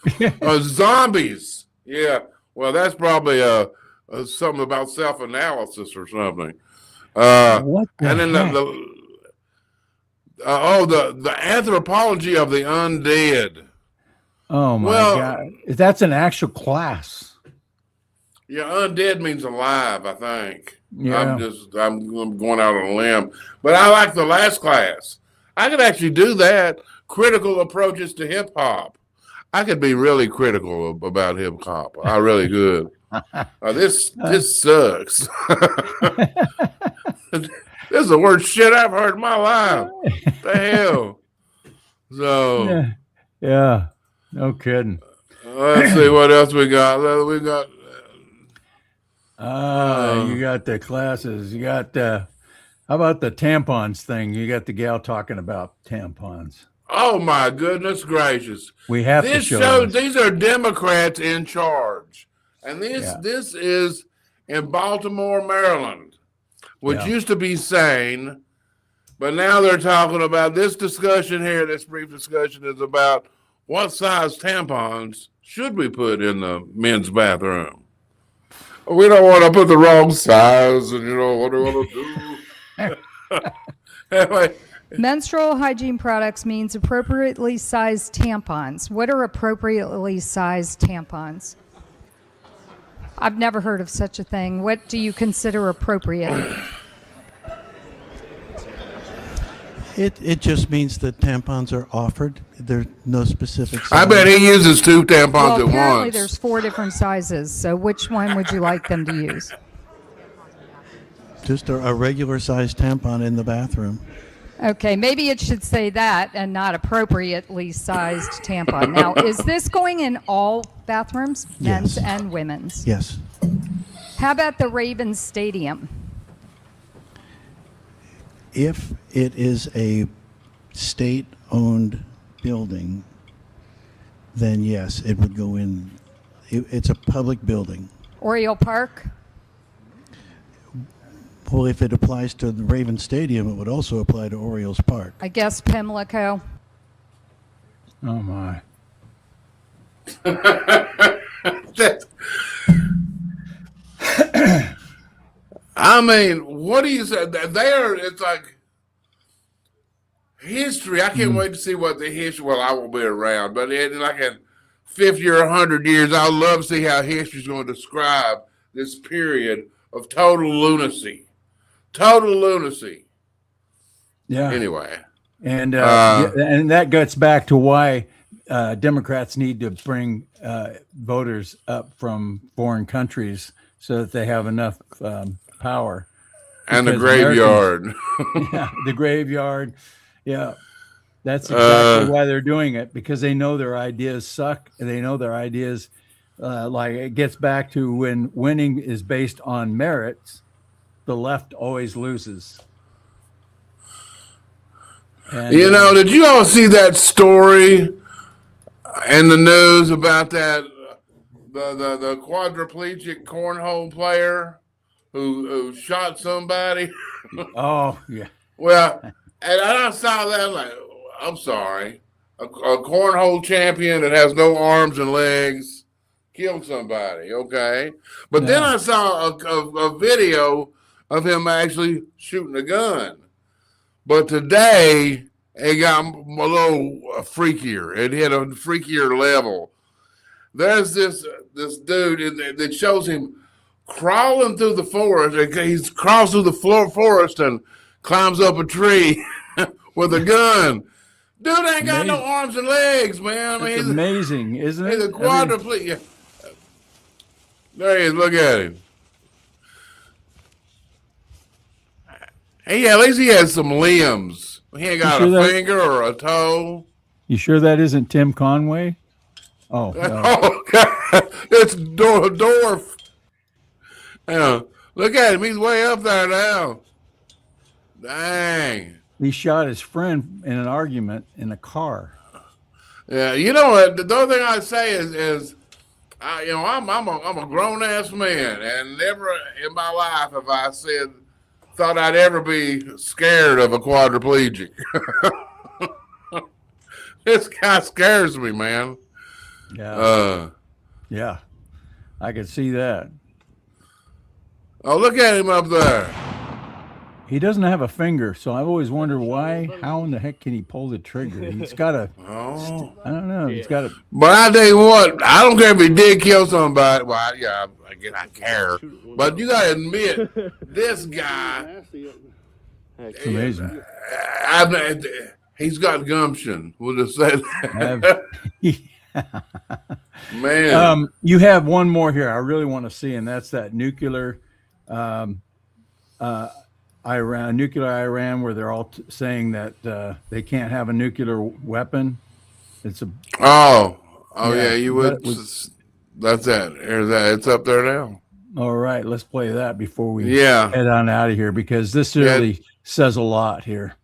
zombies. Yeah. Well, that's probably something about self-analysis or something. What the and then heck? the anthropology of the undead. Oh my God! That's an actual class. Yeah, undead means alive, I think. Yeah. I'm going out on a limb, but I like the last class. I could actually do that. Critical approaches to hip hop. I could be really critical about hip hop. I really could. This sucks. This is the worst shit I've heard in my life. The hell. So yeah, no kidding. Let's see what else we got. We got. You got the classes. You got how about the tampons thing? You got the gal talking about tampons. Oh my goodness gracious! We have this to show shows this. these are Democrats in charge, and Yeah. this is in Baltimore, Maryland, which Yeah. used to be sane, but now they're talking about this discussion here. This brief discussion is about what size tampons should we put in the men's bathroom. We don't want to put the wrong size, and what do we want to do? Anyway. Menstrual hygiene products means appropriately sized tampons. What are appropriately sized tampons? I've never heard of such a thing. What do you consider appropriate? It just means that tampons are offered. There's no specific size. I bet he uses 2 tampons Well, at apparently once. there's 4 different sizes. So which one would you like them to use? Just a regular sized tampon in the bathroom. Okay, maybe it should say that and not appropriately sized tampon. Now, is this going in all bathrooms, men's Yes. and women's? Yes. How about the Ravens Stadium? If it is a state-owned building, then yes, it would go in. It's a public building. Oriole Park? Well, if it applies to the Raven Stadium, it would also apply to Orioles Park. I guess Pimlico. Oh my. I mean, what do you say? It's like history. I can't wait to see what the history. Well, I won't be around, but in 50 or 100 years, I'd love to see how history's going to describe this period of total lunacy. Total lunacy. Yeah. Anyway, and and that gets back to why Democrats need to bring voters up from foreign countries so that they have enough power. And the Because graveyard. Yeah, the graveyard. Yeah, that's exactly why they're doing it, because they know their ideas suck. And they know their ideas, like it gets back to when winning is based on merits, the left always loses. And, did you all see that story in the news about that the quadriplegic cornhole player who shot somebody? Oh yeah. Well, and I saw that like, I'm sorry, a cornhole champion that has no arms and legs killed somebody. Okay, but then I saw a video of him actually shooting a gun. But today, it got a little freakier. It hit a freakier level. There's this dude that shows him crawling through the forest. He's crawls through the forest and climbs up a tree with a gun. Dude ain't got no arms and legs, man. I mean, it's amazing, isn't it? He's a quadriplegic. There he is. Look at him. Hey, at least he has some limbs. He ain't got a finger or a toe. You sure that isn't Tim Conway? Oh, no. Oh God. It's Dorf. Yeah, look at him. He's way up there now. Dang. He shot his friend in an argument in a car. Yeah, you know what? The only thing I say is I'm a grown ass man, and never in my life have I thought I'd ever be scared of a quadriplegic. This guy scares me, man. Yeah. Yeah. I could see that. Oh, look at him up there. He doesn't have a finger, so I've always wondered how in the heck can he pull the trigger? He's got a, I don't know. He's got a. But I tell you what, I don't care if he did kill somebody. Well, I care. But you got to admit, this guy, It's amazing. He's got gumption. We'll just say that. Man. You have one more here I really want to see, and that's that nuclear Iran, nuclear Iran, where they're all saying that they can't have a nuclear weapon. It's a yeah, you would. That's it. Here's that. It's up there now. All right, let's play that before we Yeah. head on out of here, because this really says a lot here.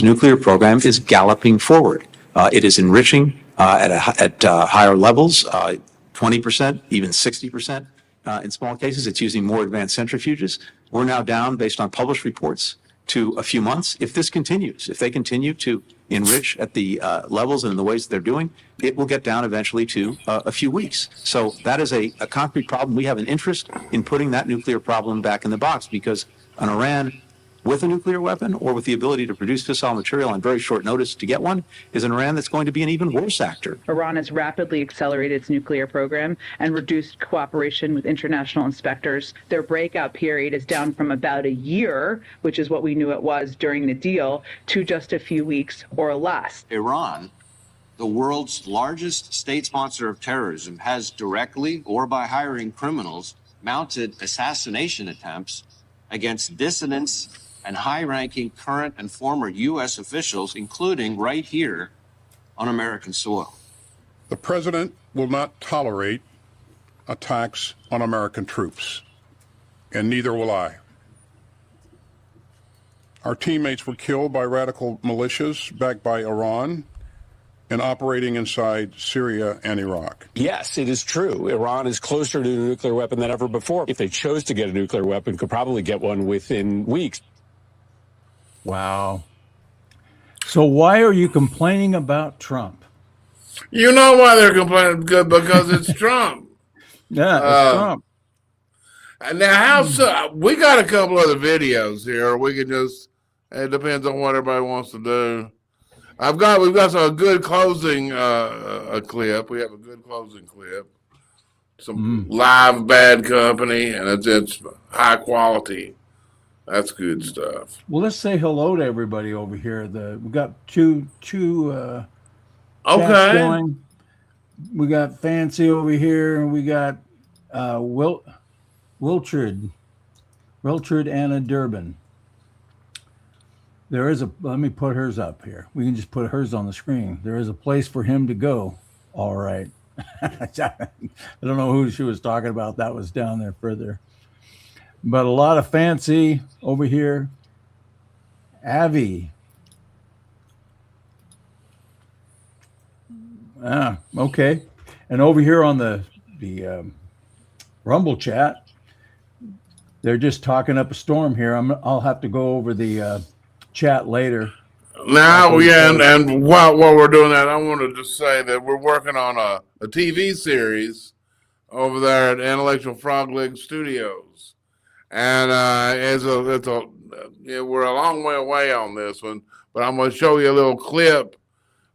Nuclear program is galloping forward. It is enriching at higher levels, 20%, even 60%. In small cases, it's using more advanced centrifuges. We're now down, based on published reports, to a few months. If this continues, if they continue to enrich at the levels and in the ways that they're doing, it will get down eventually to a few weeks. So that is a concrete problem. We have an interest in putting that nuclear problem back in the box, because an Iran with a nuclear weapon, or with the ability to produce fissile material on very short notice to get one, is an Iran that's going to be an even worse actor. Iran has rapidly accelerated its nuclear program and reduced cooperation with international inspectors. Their breakout period is down from about a year, which is what we knew it was during the deal, to just a few weeks or less. Iran, the world's largest state sponsor of terrorism, has directly or by hiring criminals mounted assassination attempts against dissidents and high-ranking current and former U.S. officials, including right here on American soil. The president will not tolerate attacks on American troops, and neither will I. Our teammates were killed by radical militias backed by Iran and operating inside Syria and Iraq. Yes, it is true. Iran is closer to a nuclear weapon than ever before. If they chose to get a nuclear weapon, could probably get one within weeks. Wow. So why are you complaining about Trump? You know why they're complaining? Good, because it's Trump. Yeah, it's Trump. Now, we got a couple other videos here. We can just, it depends on what everybody wants to do. We've got a good closing clip. We have a good closing clip. Some live Bad Company, and it's high quality. That's good stuff. Well, let's say hello to everybody over here. We got two chats going. We got Fancy over here, and we got Wiltrid Anna Durbin. There is let me put hers up here. We can just put hers on the screen. There is a place for him to go. All right. I don't know who she was talking about. That was down there further. But a lot of Fancy over here. Avi. Okay. And over here on the Rumble chat, they're just talking up a storm here. I'll have to go over the chat later. Now, and while we're doing that, I want to just say that we're working on a TV series over there at Intellectual Frog Leg Studios, and we're a long way away on this one, but I'm going to show you a little clip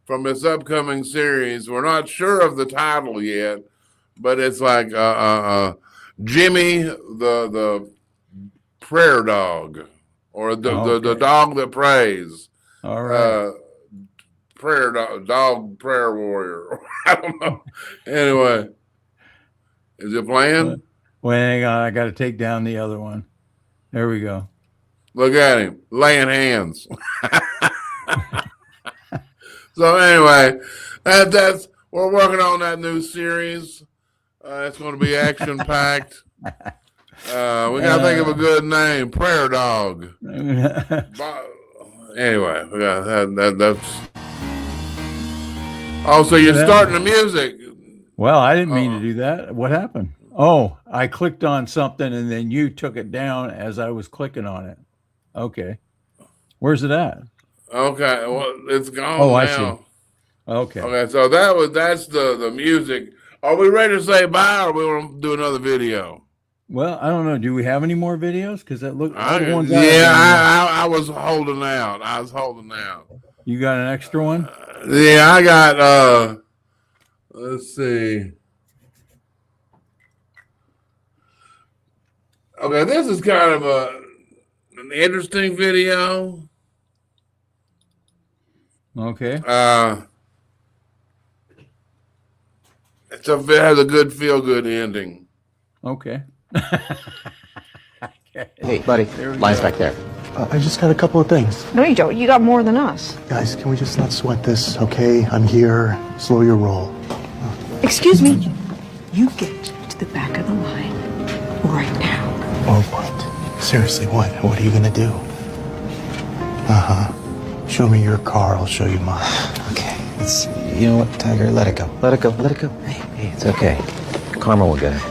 from this upcoming series. We're not sure of the title yet, but it's like Jimmy the prayer dog, or the dog that prays. All right. Prayer dog prayer warrior. I don't know. Anyway, is it playing? Well, hang on. I got to take down the other one. There we go. Look at him laying hands. So anyway, that's we're working on that new series. It's going to be action packed. We got to think of a good name. Prayer dog. Anyway, we got that's. Oh, so you're starting the music. Well, I didn't mean to do that. What happened? Oh, I clicked on something and then you took it down as I was clicking on it. Okay. Where's it at? Okay. Well, it's gone now. I see. Okay. Okay. So that's the music. Are we ready to say bye, or we want to do another video? Well, I don't know. Do we have any more videos? Because that looked. I was holding out. You got an extra one? Yeah, I got. Let's see. Okay, this is kind of an interesting video. Okay. It has a good feel-good ending. Okay. Hey, buddy, line's back there. I just got a couple of things. No, you don't. You got more than us. Guys, can we just not sweat this, okay? I'm here. Slow your roll. Excuse me. You get to the back of the line right now. Or what? Seriously, what? What are you gonna do? Uh-huh. Show me your car, I'll show you mine. Okay, you know what, Tiger? Let it go. Let it go. Let it go. Hey, it's okay. Karma will get it.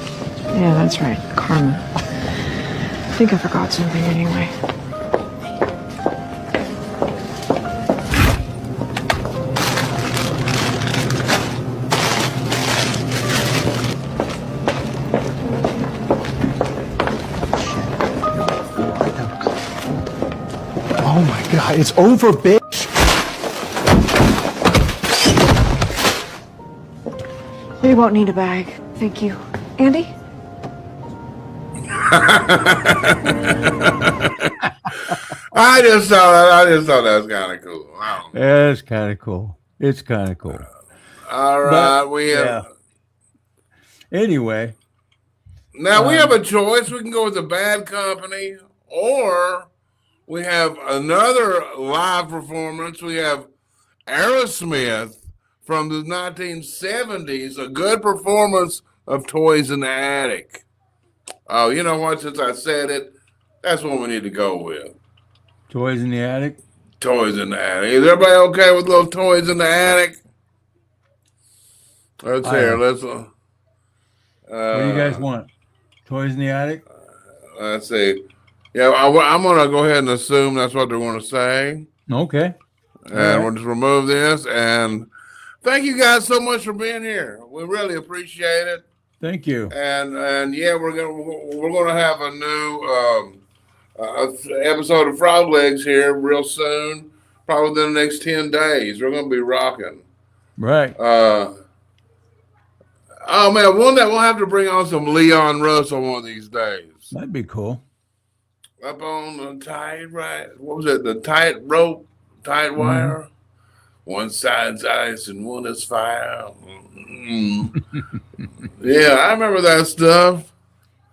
Yeah, that's right. Karma. I think I forgot something anyway. Oh my God, it's over, bitch! We won't need a bag. Thank you. Andy? I just thought that was kind of cool. Wow. Yeah, it's kind of cool. It's kind of cool. All right, we have. Anyway, now we have a choice. We can go with the Bad Company, or we have another live performance. We have Aerosmith from the 1970s, a good performance of Toys in the Attic. Oh, you know what? Since I said it, that's what we need to go with. Toys in the Attic? Toys in the Attic. Is everybody okay with those Toys in the Attic? Let's hear. Let's. What do you guys want? Toys in the Attic? Let's see. Yeah, I'm going to go ahead and assume that's what they're going to say. Okay. And we'll just remove this. And thank you guys so much for being here. We really appreciate it. Thank you. And yeah, we're gonna have a new episode of Frog Legs here real soon. Probably within the next 10 days. We're gonna be rocking. Right. Oh man, one that we'll have to bring on some Leon Russell one of these days. That'd be cool. Up on the tight what was it? The tight rope, tight wire. Mm-hmm. One side's ice and one is fire. Yeah, I remember that stuff.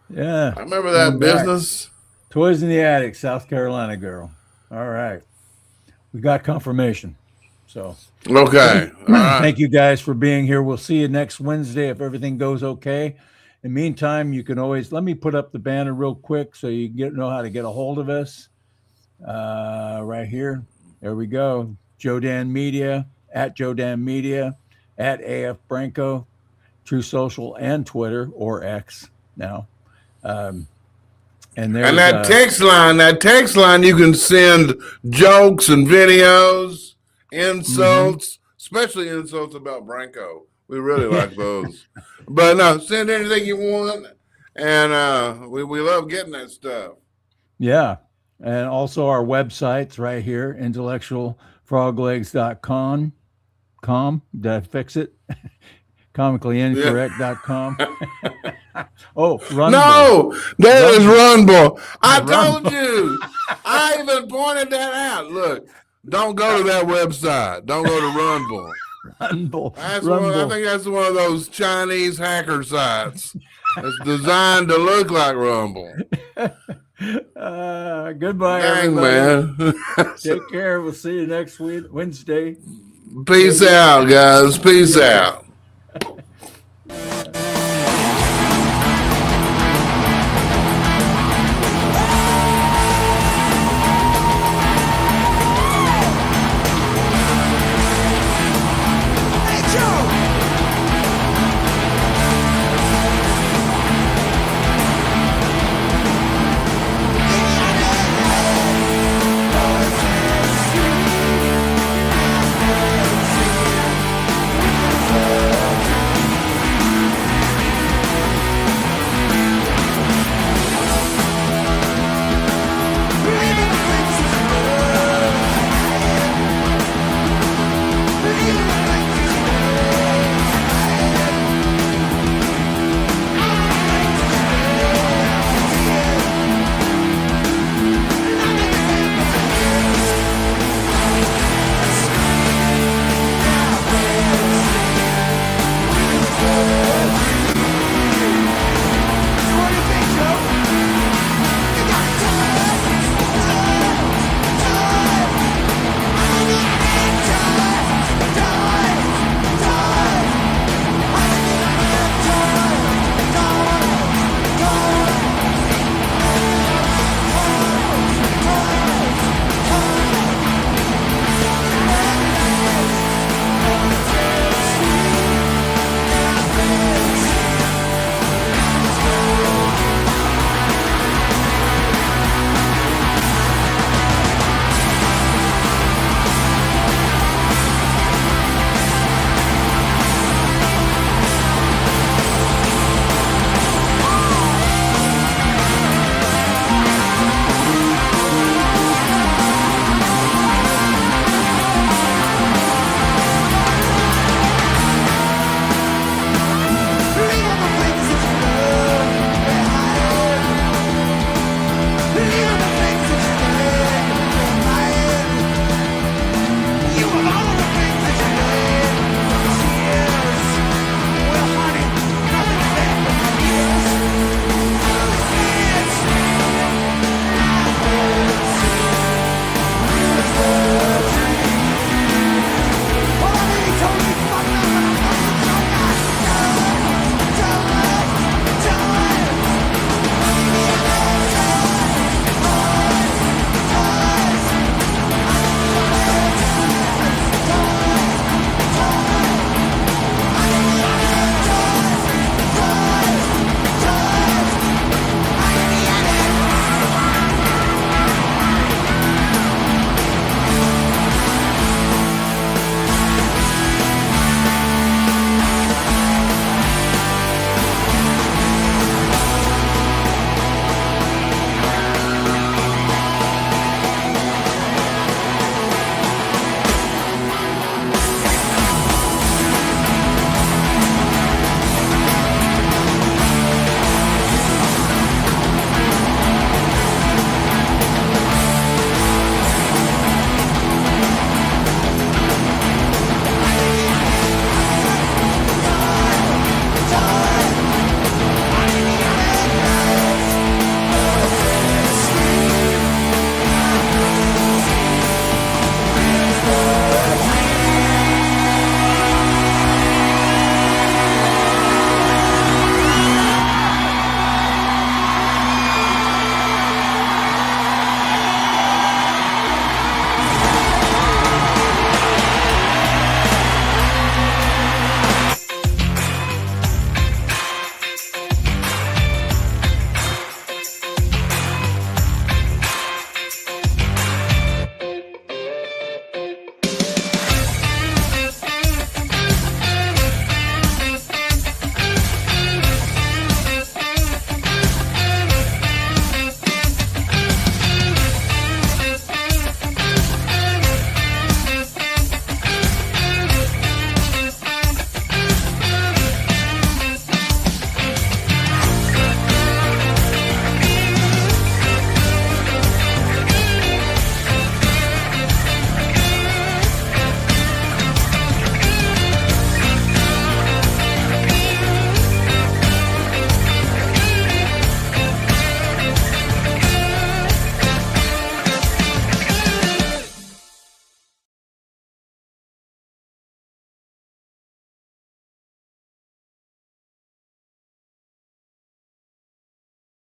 Yeah. I remember that business. Toys in the Attic, South Carolina girl. All right. We got confirmation. So okay. All right. Thank you guys for being here. We'll see you next Wednesday if everything goes okay. In the meantime, you can always let me put up the banner real quick so you know how to get a hold of us. Right here. There we go. Joe Dan Media, at Joe Dan Media, at AF Branco, True Social and Twitter or X now. And that text line, you can send jokes and videos, insults, especially insults about Branco. We really like those. But no, send anything you want, and we love getting that stuff. Yeah, and also our websites right here, intellectualfroglegs.com. Did I fix it? Comicallyincorrect.com. Oh, Runbull. No, that is Runbull. I told you. I even pointed that out. Look, don't go to that website. Don't go to Runbull. Runbull. I think that's one of those Chinese hacker sites. It's designed to look like Rumble. Goodbye, everybody. Man. Take care. We'll see you next week, Wednesday. Peace out, guys. Peace out.